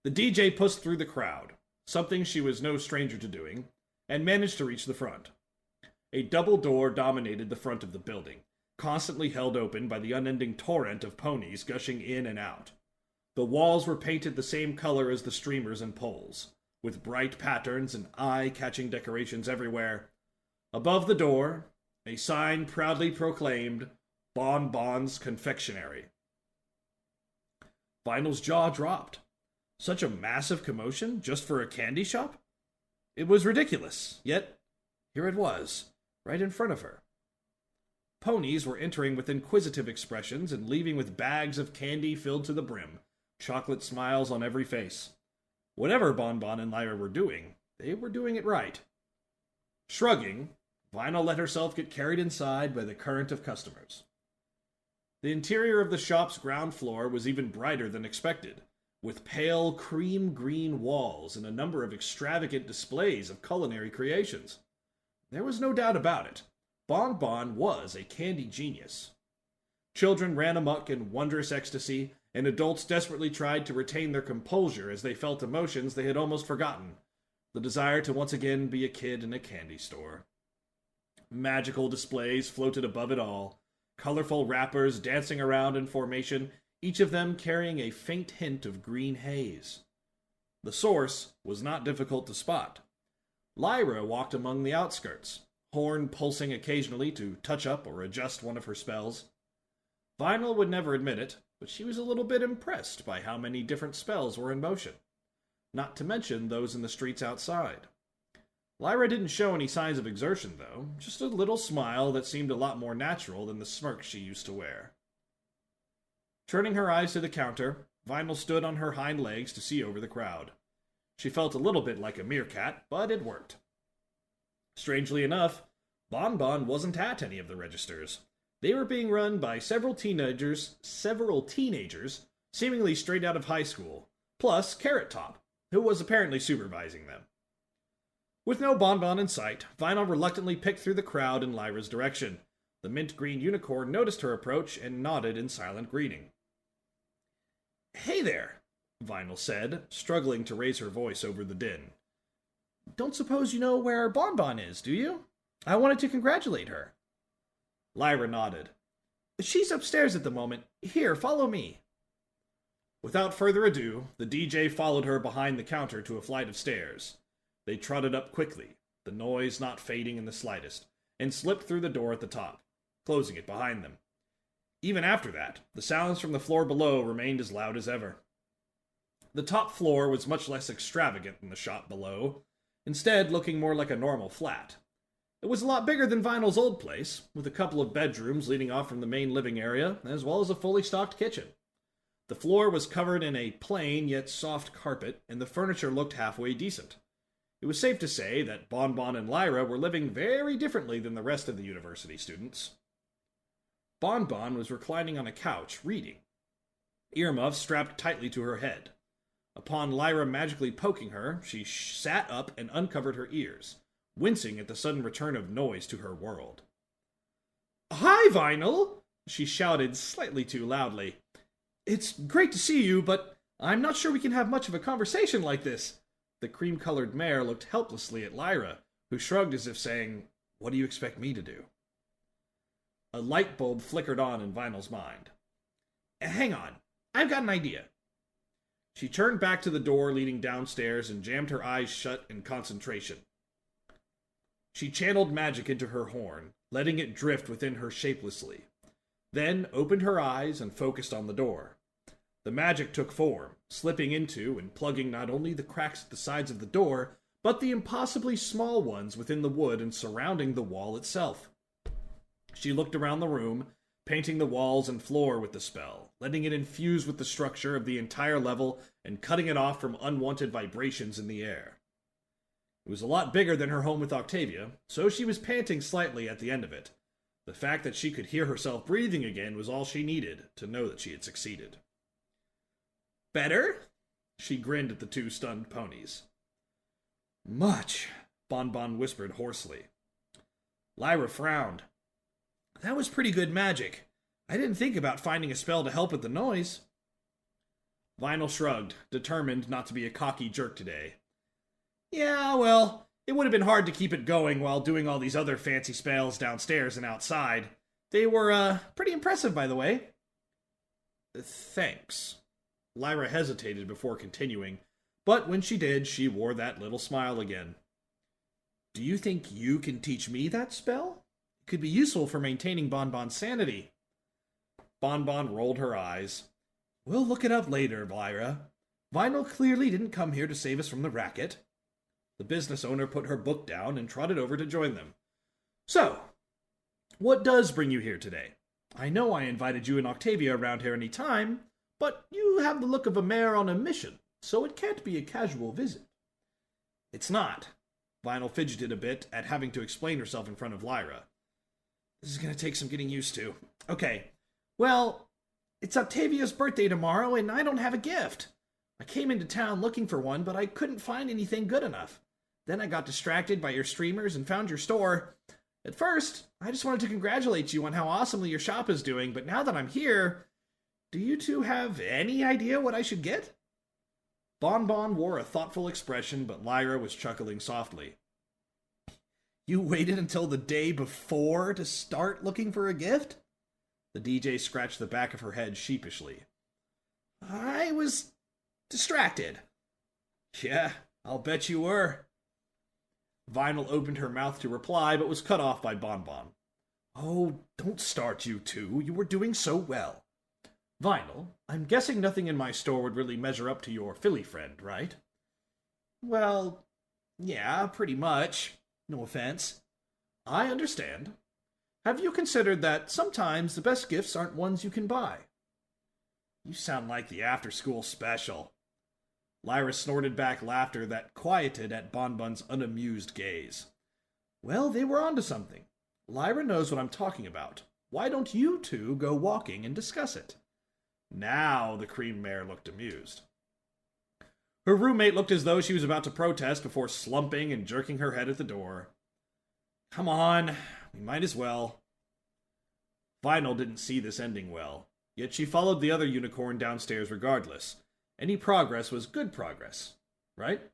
The DJ pushed through the crowd, something she was no stranger to doing, and managed to reach the front. A double door dominated the front of the building, constantly held open by the unending torrent of ponies gushing in and out. The walls were painted the same color as the streamers and poles, with bright patterns and eye-catching decorations everywhere. Above the door, a sign proudly proclaimed, Bon Bon's Confectionery. Vinyl's jaw dropped. Such a massive commotion just for a candy shop? It was ridiculous, yet here it was, right in front of her. Ponies were entering with inquisitive expressions and leaving with bags of candy filled to the brim, chocolate smiles on every face. Whatever Bon Bon and Lyra were doing, they were doing it right. Shrugging, Vinyl let herself get carried inside by the current of customers. The interior of the shop's ground floor was even brighter than expected, with pale cream green walls and a number of extravagant displays of culinary creations. There was no doubt about it. Bon Bon was a candy genius. Children ran amok in wondrous ecstasy, and adults desperately tried to retain their composure as they felt emotions they had almost forgotten, the desire to once again be a kid in a candy store. Magical displays floated above it all, colorful wrappers dancing around in formation, each of them carrying a faint hint of green haze. The source was not difficult to spot. Lyra walked among the outskirts, horn pulsing occasionally to touch up or adjust one of her spells. Vinyl would never admit it, but she was a little bit impressed by how many different spells were in motion, not to mention those in the streets outside. Lyra didn't show any signs of exertion, though, just a little smile that seemed a lot more natural than the smirk she used to wear. Turning her eyes to the counter, Vinyl stood on her hind legs to see over the crowd. She felt a little bit like a meerkat, but it worked. Strangely enough, Bon Bon wasn't at any of the registers. They were being run by several teenagers, seemingly straight out of high school, plus Carrot Top, who was apparently supervising them. With no Bon Bon in sight, Vinyl reluctantly picked through the crowd in Lyra's direction. The mint-green unicorn noticed her approach and nodded in silent greeting. "Hey there," Vinyl said, struggling to raise her voice over the din. "Don't suppose you know where Bon Bon is, do you? I wanted to congratulate her." Lyra nodded. "She's upstairs at the moment. Here, follow me." Without further ado, the DJ followed her behind the counter to a flight of stairs. They trotted up quickly, the noise not fading in the slightest, and slipped through the door at the top, closing it behind them. Even after that, the sounds from the floor below remained as loud as ever. The top floor was much less extravagant than the shop below, instead looking more like a normal flat. It was a lot bigger than Vinyl's old place, with a couple of bedrooms leading off from the main living area, as well as a fully stocked kitchen. The floor was covered in a plain yet soft carpet, and the furniture looked halfway decent. It was safe to say that Bon Bon and Lyra were living very differently than the rest of the university students. Bon Bon was reclining on a couch, reading, earmuffs strapped tightly to her head. Upon Lyra magically poking her, she sat up and uncovered her ears, wincing at the sudden return of noise to her world. "Hi, Vinyl!" she shouted slightly too loudly. "It's great to see you, but I'm not sure we can have much of a conversation like this." The cream-colored mare looked helplessly at Lyra, who shrugged as if saying, "What do you expect me to do?" A light bulb flickered on in Vinyl's mind. "Hang on, I've got an idea." She turned back to the door leading downstairs and jammed her eyes shut in concentration. She channeled magic into her horn, letting it drift within her shapelessly, then opened her eyes and focused on the door. The magic took form, slipping into and plugging not only the cracks at the sides of the door, but the impossibly small ones within the wood and surrounding the wall itself. She looked around the room, painting the walls and floor with the spell, letting it infuse with the structure of the entire level and cutting it off from unwanted vibrations in the air. It was a lot bigger than her home with Octavia, so she was panting slightly at the end of it. The fact that she could hear herself breathing again was all she needed to know that she had succeeded. "Better?" She grinned at the two stunned ponies. "Much," Bonbon whispered hoarsely. Lyra frowned. "That was pretty good magic. I didn't think about finding a spell to help with the noise." Vinyl shrugged, determined not to be a cocky jerk today. "Yeah, well, it would have been hard to keep it going while doing all these other fancy spells downstairs and outside. They were, pretty impressive, by the way." "Thanks." Lyra hesitated before continuing, but when she did, she wore that little smile again. "Do you think you can teach me that spell? It could be useful for maintaining Bonbon's sanity." Bonbon rolled her eyes. "We'll look it up later, Lyra. Vinyl clearly didn't come here to save us from the racket." The business owner put her book down and trotted over to join them. "So, what does bring you here today? I know I invited you and Octavia around here any time, but you have the look of a mare on a mission, so it can't be a casual visit." "It's not." Vinyl fidgeted a bit at having to explain herself in front of Lyra. "This is going to take some getting used to. Okay, well, it's Octavia's birthday tomorrow, and I don't have a gift. I came into town looking for one, but I couldn't find anything good enough. Then I got distracted by your streamers and found your store. At first, I just wanted to congratulate you on how awesomely your shop is doing, but now that I'm here, do you two have any idea what I should get?" Bonbon wore a thoughtful expression, but Lyra was chuckling softly. "You waited until the day before to start looking for a gift?" The DJ scratched the back of her head sheepishly. "I was distracted." "Yeah, I'll bet you were." Vinyl opened her mouth to reply, but was cut off by Bonbon. "Oh, don't start, you two. You were doing so well. Vinyl, I'm guessing nothing in my store would really measure up to your Philly friend, right?" "Well, yeah, pretty much. No offense." "I understand. Have you considered that sometimes the best gifts aren't ones you can buy?" "You sound like the after-school special." Lyra snorted back laughter that quieted at Bonbon's unamused gaze. "Well, they were onto something. Lyra knows what I'm talking about. Why don't you two go walking and discuss it?" Now the cream mare looked amused. Her roommate looked as though she was about to protest before slumping and jerking her head at the door. "Come on, we might as well." Vinyl didn't see this ending well, yet she followed the other unicorn downstairs regardless. Any progress was good progress, right?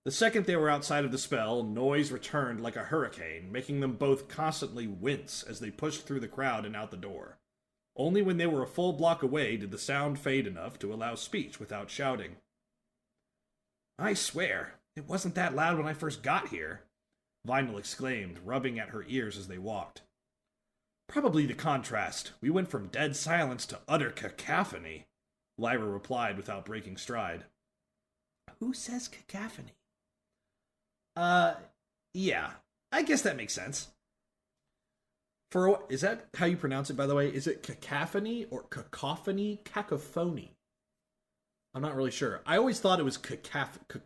The second they were outside of the spell, noise returned like a hurricane, making them both constantly wince as they pushed through the crowd and out the door. Only when they were a full block away did the sound fade enough to allow speech without shouting. "I swear, it wasn't that loud when I first got here," Vinyl exclaimed, rubbing at her ears as they walked. "Probably the contrast. We went from dead silence to utter cacophony," Lyra replied without breaking stride. "Who says cacophony?" Yeah, I guess that makes sense. Is that how you pronounce it, by the way? Is it cacophony or cacophony? Cacophony. I'm not really sure. I always thought it was cacophony,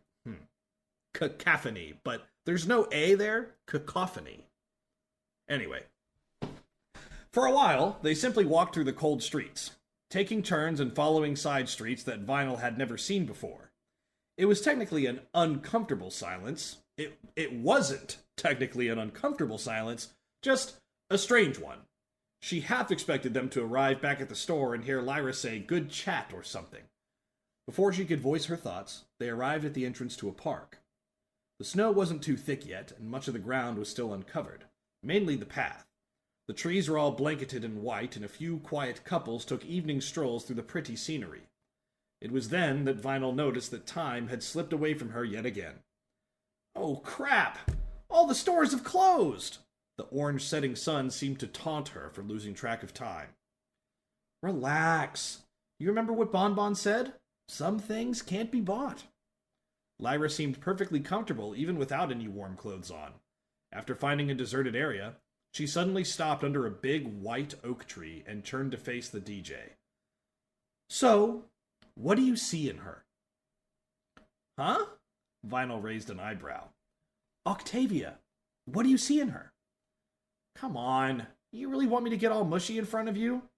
but there's no A there. Cacophony. Anyway. For a while, they simply walked through the cold streets, taking turns and following side streets that Vinyl had never seen before. It was technically an uncomfortable silence, It wasn't technically an uncomfortable silence, just a strange one. She half expected them to arrive back at the store and hear Lyra say, "Good chat," or something. Before she could voice her thoughts, they arrived at the entrance to a park. The snow wasn't too thick yet, and much of the ground was still uncovered, mainly the path. The trees were all blanketed in white, and a few quiet couples took evening strolls through the pretty scenery. It was then that Vinyl noticed that time had slipped away from her yet again. "Oh, crap! All the stores have closed!" The orange setting sun seemed to taunt her for losing track of time. "Relax. You remember what Bonbon said? Some things can't be bought." Lyra seemed perfectly comfortable even without any warm clothes on. After finding a deserted area, she suddenly stopped under a big white oak tree and turned to face the DJ. "So, what do you see in her?" "Huh?" Vinyl raised an eyebrow. "Octavia, what do you see in her?" "Come on, you really want me to get all mushy in front of you?"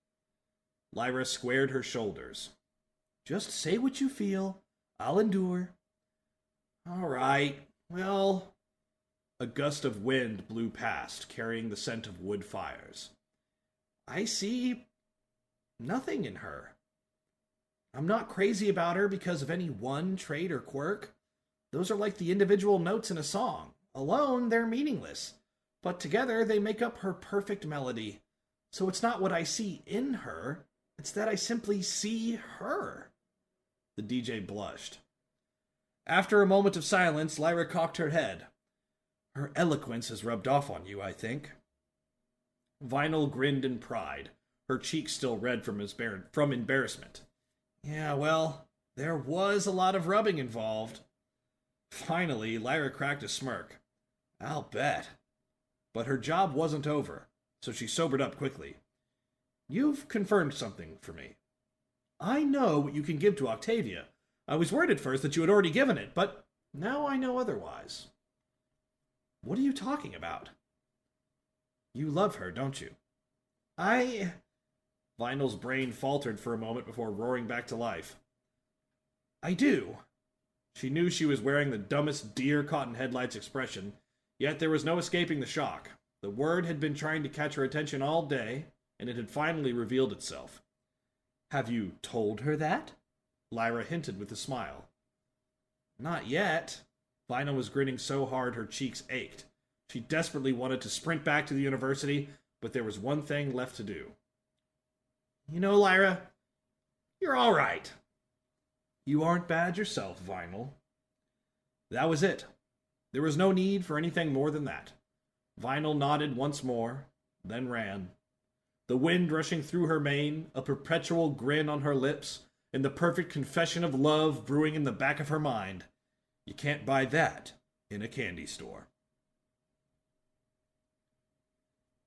Lyra squared her shoulders. "Just say what you feel. I'll endure." "All right, well..." A gust of wind blew past, carrying the scent of wood fires. "I see nothing in her. I'm not crazy about her because of any one trait or quirk. Those are like the individual notes in a song. Alone, they're meaningless. But together, they make up her perfect melody. So it's not what I see in her, it's that I simply see her." The DJ blushed. After a moment of silence, Lyra cocked her head. "Her eloquence has rubbed off on you, I think." Vinyl grinned in pride, her cheeks still red from embarrassment. "Yeah, well, there was a lot of rubbing involved." Finally, Lyra cracked a smirk. "I'll bet." But her job wasn't over, so she sobered up quickly. "You've confirmed something for me. I know what you can give to Octavia. I was worried at first that you had already given it, but now I know otherwise." "What are you talking about?" "You love her, don't you?" Vinyl's brain faltered for a moment before roaring back to life. "I do." She knew she was wearing the dumbest deer caught in headlights expression, yet there was no escaping the shock. The word had been trying to catch her attention all day, and it had finally revealed itself. "Have you told her that?" Lyra hinted with a smile. "Not yet." Vinyl was grinning so hard her cheeks ached. She desperately wanted to sprint back to the university, but there was one thing left to do. "You know, Lyra, you're all right." "You aren't bad yourself, Vinyl." That was it. There was no need for anything more than that. Vinyl nodded once more, then ran. The wind rushing through her mane, a perpetual grin on her lips, and the perfect confession of love brewing in the back of her mind. You can't buy that in a candy store.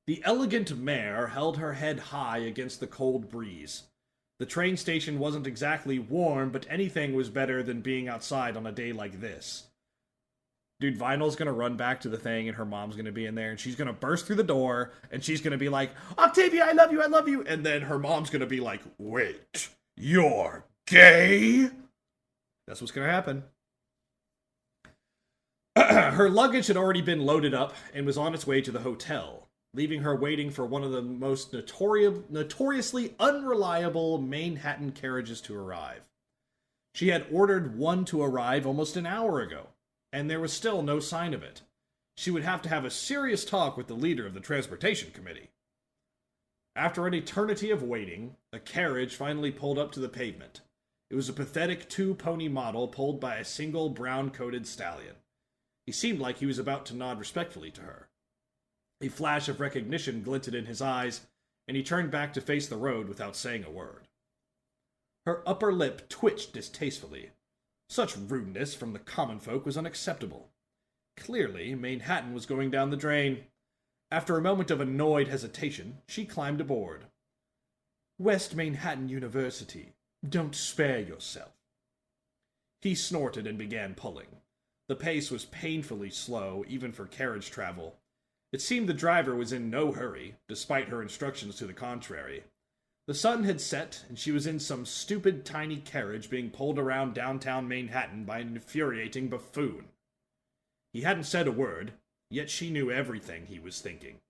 The elegant mare held her head high against the cold breeze. The train station wasn't exactly warm, but anything was better than being outside on a day like this. Dude, Vinyl's gonna run back to the thing, and her mom's gonna be in there, and she's gonna burst through the door, and she's gonna be like, "Octavia, I love you, I love you," and then her mom's gonna be like, "Wait, you're gay?" That's what's gonna happen. Her luggage had already been loaded up, and was on its way to the hotel, leaving her waiting for one of the most notoriously unreliable Manhattan carriages to arrive. She had ordered one to arrive almost an hour ago, and there was still no sign of it. She would have to have a serious talk with the leader of the transportation committee. After an eternity of waiting, a carriage finally pulled up to the pavement. It was a pathetic two-pony model pulled by a single brown-coated stallion. He seemed like he was about to nod respectfully to her. A flash of recognition glinted in his eyes, and he turned back to face the road without saying a word. Her upper lip twitched distastefully. Such rudeness from the common folk was unacceptable. Clearly, Manhattan was going down the drain. After a moment of annoyed hesitation, she climbed aboard. "West Manhattan University. Don't spare yourself." He snorted and began pulling. The pace was painfully slow, even for carriage travel. It seemed the driver was in no hurry, despite her instructions to the contrary. The sun had set, and she was in some stupid tiny carriage being pulled around downtown Manhattan by an infuriating buffoon. He hadn't said a word, yet she knew everything he was thinking.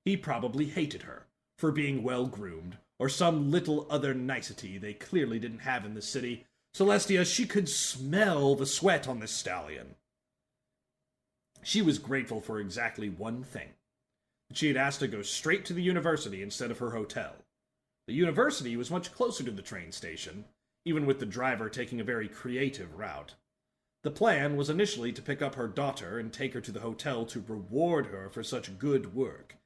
He probably hated her for being well-groomed, or some little other nicety they clearly didn't have in the city. Celestia, she could smell the sweat on this stallion. She was grateful for exactly one thing. She had asked to go straight to the university instead of her hotel. The university was much closer to the train station, even with the driver taking a very creative route. The plan was initially to pick up her daughter and take her to the hotel to reward her for such good work.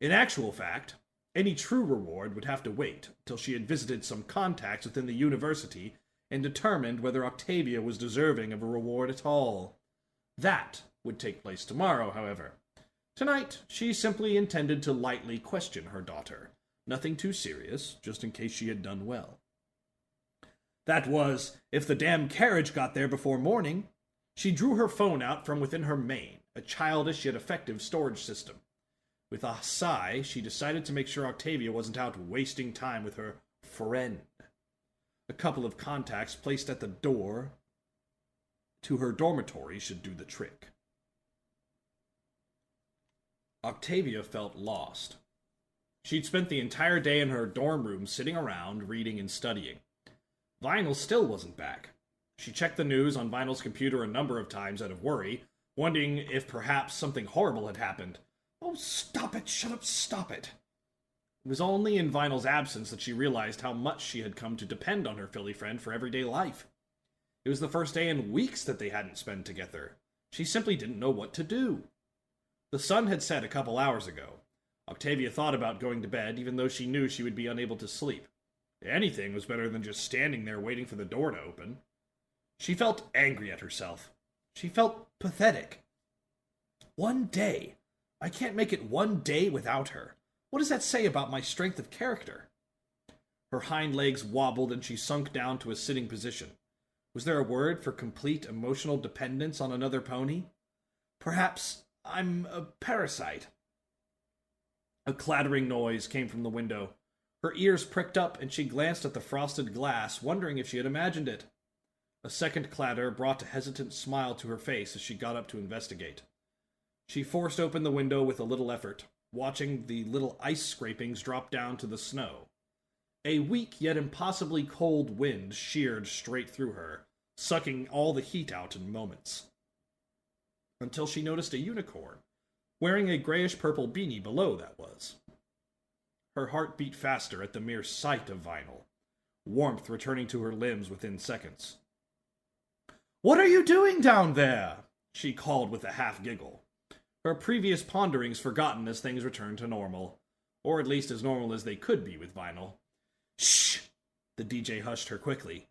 In actual fact, any true reward would have to wait till she had visited some contacts within the university and determined whether Octavia was deserving of a reward at all. That would take place tomorrow, however. Tonight, she simply intended to lightly question her daughter. Nothing too serious, just in case she had done well. That was, if the damn carriage got there before morning. She drew her phone out from within her mane, a childish yet effective storage system. With a sigh, she decided to make sure Octavia wasn't out wasting time with her friend. A couple of contacts placed at the door to her dormitory should do the trick. Octavia felt lost. She'd spent the entire day in her dorm room sitting around, reading and studying. Vinyl still wasn't back. She checked the news on Vinyl's computer a number of times out of worry, wondering if perhaps something horrible had happened. Oh, stop it! Shut up, stop it! It was only in Vinyl's absence that she realized how much she had come to depend on her Philly friend for everyday life. It was the first day in weeks that they hadn't spent together. She simply didn't know what to do. The sun had set a couple hours ago. Octavia thought about going to bed, even though she knew she would be unable to sleep. Anything was better than just standing there waiting for the door to open. She felt angry at herself. She felt pathetic. One day. I can't make it one day without her. What does that say about my strength of character? Her hind legs wobbled and she sunk down to a sitting position. Was there a word for complete emotional dependence on another pony? Perhaps I'm a parasite. A clattering noise came from the window. Her ears pricked up and she glanced at the frosted glass, wondering if she had imagined it. A second clatter brought a hesitant smile to her face as she got up to investigate. She forced open the window with a little effort, watching the little ice scrapings drop down to the snow. A weak yet impossibly cold wind sheared straight through her, sucking all the heat out in moments. Until she noticed a unicorn, wearing a grayish-purple beanie below, that was. Her heart beat faster at the mere sight of Vinyl, warmth returning to her limbs within seconds. "What are you doing down there?" she called with a half-giggle. Her previous ponderings forgotten as things returned to normal, or at least as normal as they could be with Vinyl. "Shh!" The DJ hushed her quickly.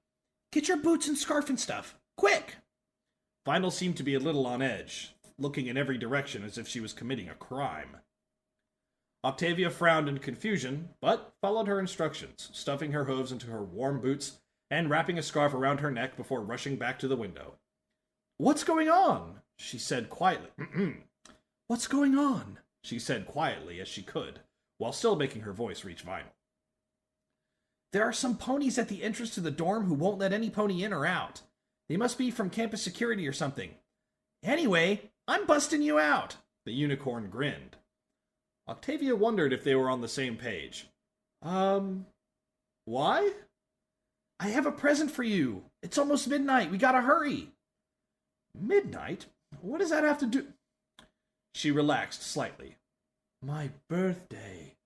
"Get your boots and scarf and stuff. Quick!" Vinyl seemed to be a little on edge, looking in every direction as if she was committing a crime. Octavia frowned in confusion, but followed her instructions, stuffing her hooves into her warm boots and wrapping a scarf around her neck before rushing back to the window. "What's going on?" she said quietly. "What's going on?" she said quietly as she could, while still making her voice reach Vinyl. "There are some ponies at the entrance to the dorm who won't let any pony in or out. They must be from campus security or something. Anyway, I'm busting you out." The unicorn grinned. Octavia wondered if they were on the same page. Why? "I have a present for you. It's almost midnight. We gotta hurry." "Midnight? What does that have to do?" She relaxed slightly. "My birthday.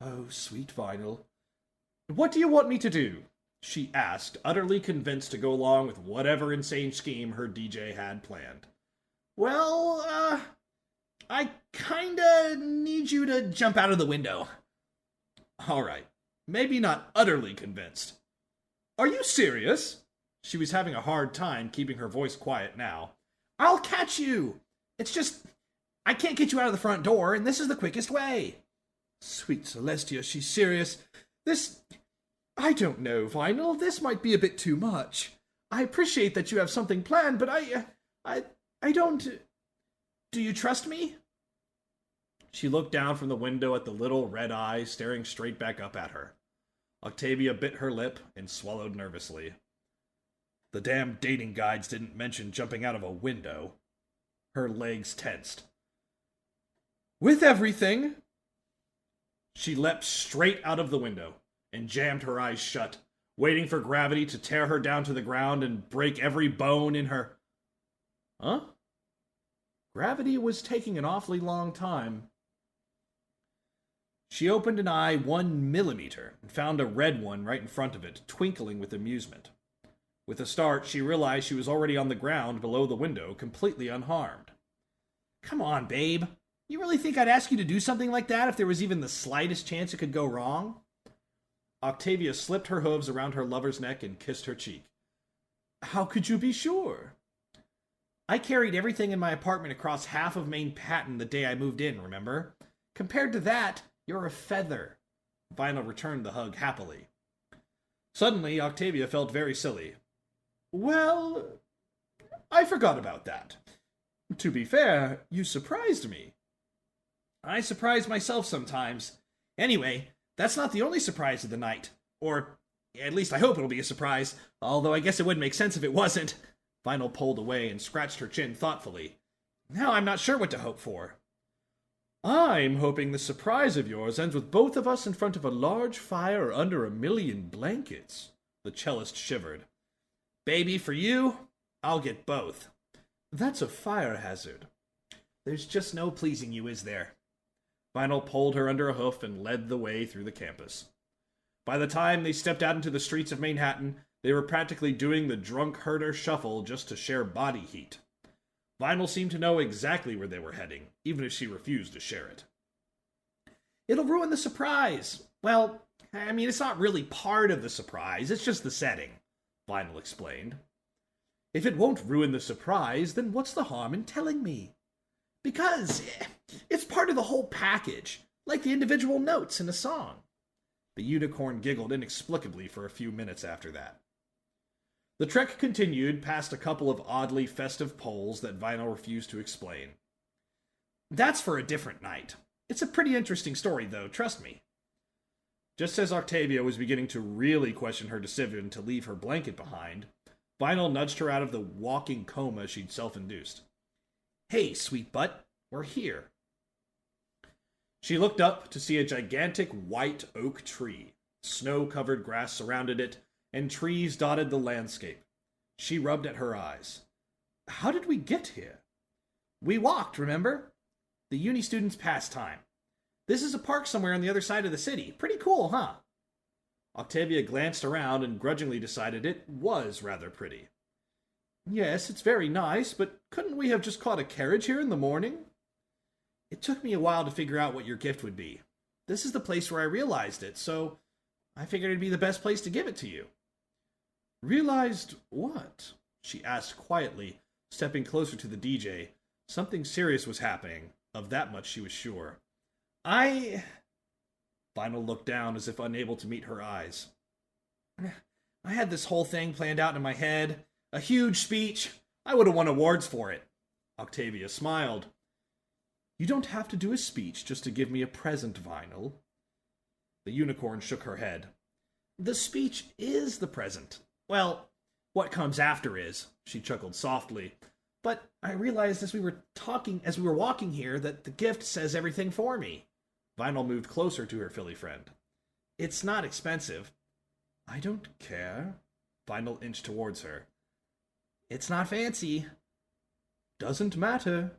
Oh, sweet Vinyl. What do you want me to do?" she asked, utterly convinced to go along with whatever insane scheme her DJ had planned. "Well, I kinda need you to jump out of the window." "All right. Maybe not utterly convinced." "Are you serious?" She was having a hard time keeping her voice quiet now. "I'll catch you. It's just, I can't get you out of the front door, and this is the quickest way." "Sweet Celestia, she's serious. I don't know, Vinyl. This might be a bit too much. I appreciate that you have something planned, but I don't... Do you trust me?" She looked down from the window at the little red eye staring straight back up at her. Octavia bit her lip and swallowed nervously. The damn dating guides didn't mention jumping out of a window. Her legs tensed. With everything? She leapt straight out of the window and jammed her eyes shut, waiting for gravity to tear her down to the ground and break every bone in her. Huh? Gravity was taking an awfully long time. She opened an eye 1 millimeter and found a red one right in front of it, twinkling with amusement. With a start, she realized she was already on the ground below the window, completely unharmed. Come on, babe. You really think I'd ask you to do something like that if there was even the slightest chance it could go wrong? Octavia slipped her hooves around her lover's neck and kissed her cheek. How could you be sure? I carried everything in my apartment across half of Manhattan the day I moved in, remember? Compared to that, you're a feather. Vinyl returned the hug happily. Suddenly, Octavia felt very silly. Well, I forgot about that. To be fair, you surprised me. I surprise myself sometimes. Anyway, that's not the only surprise of the night. Or, at least I hope it'll be a surprise, although I guess it wouldn't make sense if it wasn't. Vinyl pulled away and scratched her chin thoughtfully. Now I'm not sure what to hope for. I'm hoping the surprise of yours ends with both of us in front of a large fire under 1,000,000 blankets. The cellist shivered. Baby, for you, I'll get both. That's a fire hazard. There's just no pleasing you, is there? Vinyl pulled her under a hoof and led the way through the campus. By the time they stepped out into the streets of Manhattan, they were practically doing the drunk herder shuffle just to share body heat. Vinyl seemed to know exactly where they were heading, even if she refused to share it. It'll ruin the surprise. Well, I mean, it's not really part of the surprise, it's just the setting, Vinyl explained. If it won't ruin the surprise, then what's the harm in telling me? Because it's part of the whole package, like the individual notes in a song. The unicorn giggled inexplicably for a few minutes after that. The trek continued past a couple of oddly festive poles that Vinyl refused to explain. That's for a different night. It's a pretty interesting story, though, trust me. Just as Octavia was beginning to really question her decision to leave her blanket behind, Vinyl nudged her out of the walking coma she'd self-induced. Hey, sweet butt, we're here. She looked up to see a gigantic white oak tree. Snow-covered grass surrounded it, and trees dotted the landscape. She rubbed at her eyes. How did we get here? We walked, remember? The uni students' pastime. This is a park somewhere on the other side of the city. Pretty cool, huh? Octavia glanced around and grudgingly decided it was rather pretty. Yes, it's very nice, but couldn't we have just caught a carriage here in the morning? It took me a while to figure out what your gift would be. This is the place where I realized it, so I figured it'd be the best place to give it to you. Realized what? She asked quietly, stepping closer to the DJ. Something serious was happening. Of that much she was sure. Vinyl looked down as if unable to meet her eyes. I had this whole thing planned out in my head. A huge speech. I would have won awards for it. Octavia smiled. You don't have to do a speech just to give me a present, Vinyl. The unicorn shook her head. The speech is the present. Well, what comes after is, she chuckled softly. But I realized as we were walking here, that the gift says everything for me. Vinyl moved closer to her Philly friend. It's not expensive. I don't care. Vinyl inched towards her. It's not fancy. Doesn't matter.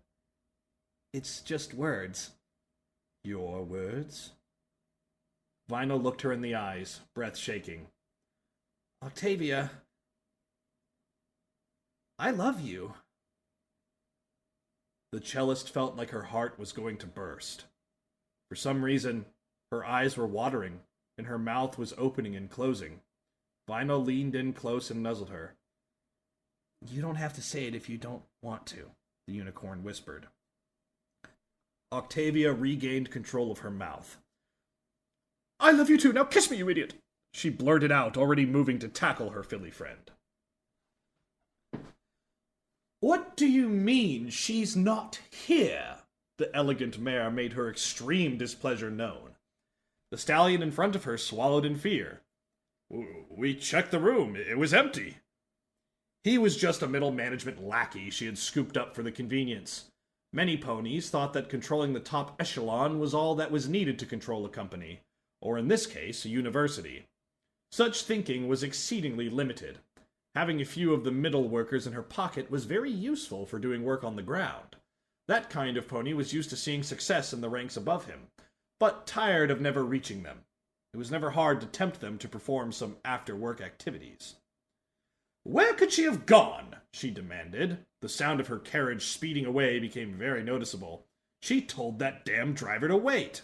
It's just words. Your words? Vinyl looked her in the eyes, breath shaking. Octavia, I love you. The cellist felt like her heart was going to burst. For some reason, her eyes were watering, and her mouth was opening and closing. Vinyl leaned in close and nuzzled her. You don't have to say it if you don't want to, the unicorn whispered. Octavia regained control of her mouth. I love you too, now kiss me, you idiot! She blurted out, already moving to tackle her Philly friend. What do you mean she's not here? The elegant mare made her extreme displeasure known. The stallion in front of her swallowed in fear. We checked the room. It was empty. He was just a middle management lackey she had scooped up for the convenience. Many ponies thought that controlling the top echelon was all that was needed to control a company, or in this case, a university. Such thinking was exceedingly limited. Having a few of the middle workers in her pocket was very useful for doing work on the ground. That kind of pony was used to seeing success in the ranks above him, but tired of never reaching them. It was never hard to tempt them to perform some after-work activities. "Where could she have gone?" she demanded. The sound of her carriage speeding away became very noticeable. "She told that damn driver to wait."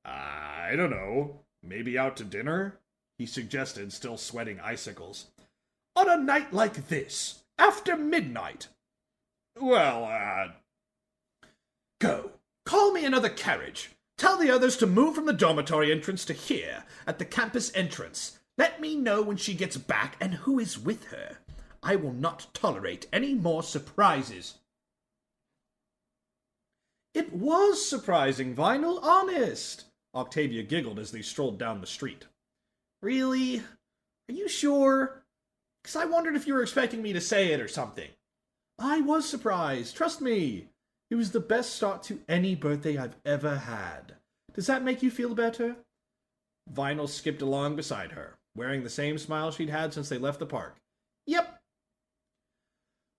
"I don't know. Maybe out to dinner?" he suggested, still sweating icicles. "On a night like this? After midnight?" "Well, Go. Call me another carriage. Tell the others to move from the dormitory entrance to here, at the campus entrance. Let me know when she gets back and who is with her. I will not tolerate any more surprises." "It was surprising, Vinyl, honest." Octavia giggled as they strolled down the street. "Really? Are you sure? Because I wondered if you were expecting me to say it or something." "I was surprised, trust me. It was the best start to any birthday I've ever had. Does that make you feel better?" Vinyl skipped along beside her, wearing the same smile she'd had since they left the park. "Yep."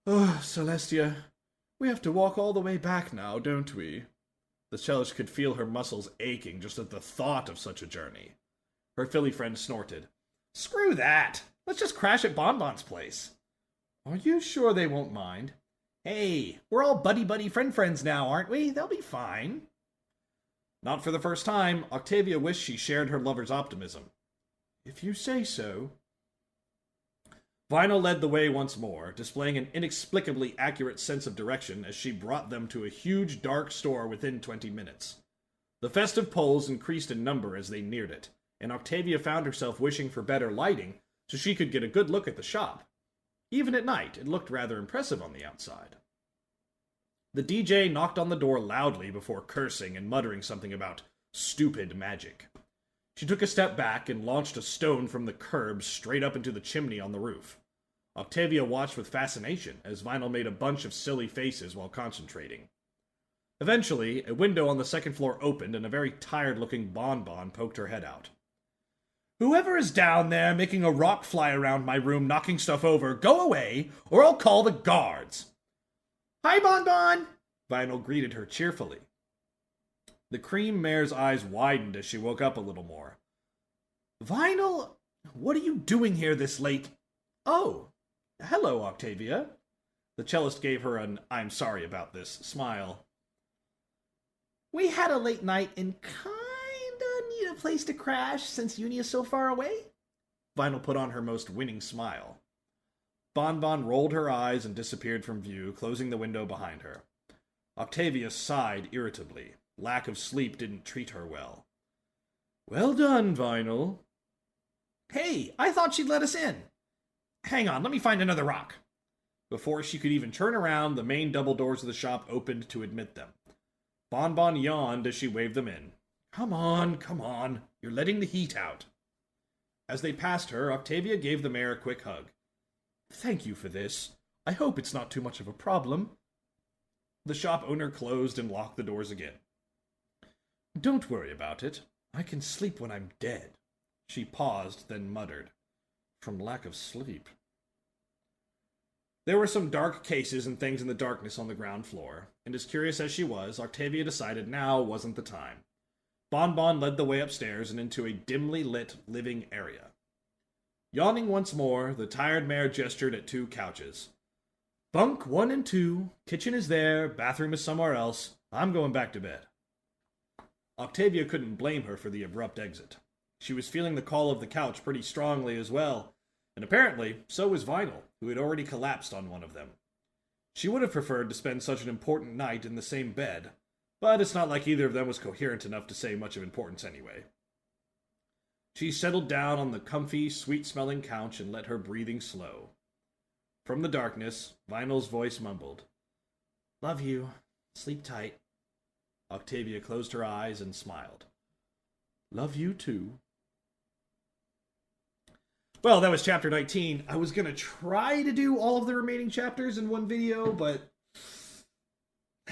"Oh, Celestia, we have to walk all the way back now, don't we?" The cellist could feel her muscles aching just at the thought of such a journey. Her filly friend snorted. "Screw that! Let's just crash at Bonbon's place." "Are you sure they won't mind?" "Hey, we're all buddy-buddy friends now, aren't we? They'll be fine." Not for the first time, Octavia wished she shared her lover's optimism. "If you say so." Vinyl led the way once more, displaying an inexplicably accurate sense of direction as she brought them to a huge dark store within 20 minutes. The festive poles increased in number as they neared it, and Octavia found herself wishing for better lighting so she could get a good look at the shop. Even at night, it looked rather impressive on the outside. The DJ knocked on the door loudly before cursing and muttering something about stupid magic. She took a step back and launched a stone from the curb straight up into the chimney on the roof. Octavia watched with fascination as Vinyl made a bunch of silly faces while concentrating. Eventually, a window on the second floor opened and a very tired-looking Bonbon poked her head out. "Whoever is down there making a rock fly around my room knocking stuff over, go away, or I'll call the guards." "Hi, Bonbon!" Vinyl greeted her cheerfully. The cream mare's eyes widened as she woke up a little more. "Vinyl, what are you doing here this late?" "Oh, hello, Octavia." The cellist gave her an "I'm sorry about this" smile. "We had a late night and kinda need a place to crash since uni is so far away." Vinyl put on her most winning smile. Bonbon rolled her eyes and disappeared from view, closing the window behind her. Octavia sighed irritably. Lack of sleep didn't treat her well. "Well done, Vinyl." "Hey, I thought she'd let us in." "Hang on, let me find another rock." Before she could even turn around, the main double doors of the shop opened to admit them. Bonbon yawned as she waved them in. Come on, you're letting the heat out." As they passed her, Octavia gave the mare a quick hug. "Thank you for this. I hope it's not too much of a problem." The shop owner closed and locked the doors again. "Don't worry about it. I can sleep when I'm dead." She paused, then muttered, "From lack of sleep." There were some dark cases and things in the darkness on the ground floor, and as curious as she was, Octavia decided now wasn't the time. Bonbon led the way upstairs and into a dimly lit living area. Yawning once more, the tired mare gestured at two couches. "Bunk 1 and 2, kitchen is there, bathroom is somewhere else. I'm going back to bed." Octavia couldn't blame her for the abrupt exit. She was feeling the call of the couch pretty strongly as well, and apparently so was Vinyl, who had already collapsed on one of them. She would have preferred to spend such an important night in the same bed, but it's not like either of them was coherent enough to say much of importance anyway. She settled down on the comfy, sweet-smelling couch and let her breathing slow. From the darkness, Vinyl's voice mumbled, "Love you. Sleep tight." Octavia closed her eyes and smiled. "Love you too." Well, that was chapter 19. I was going to try to do all of the remaining chapters in one video, but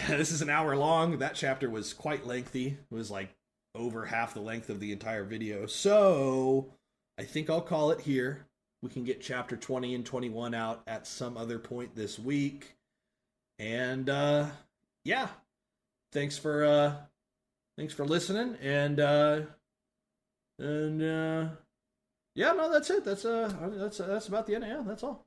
this is an hour long. That chapter was quite lengthy. It was like over half the length of the entire video. So I think I'll call it here. We can get chapter 20 and 21 out at some other point this week. And yeah, thanks for listening. And yeah, no, that's it. That's about the end. Yeah, that's all.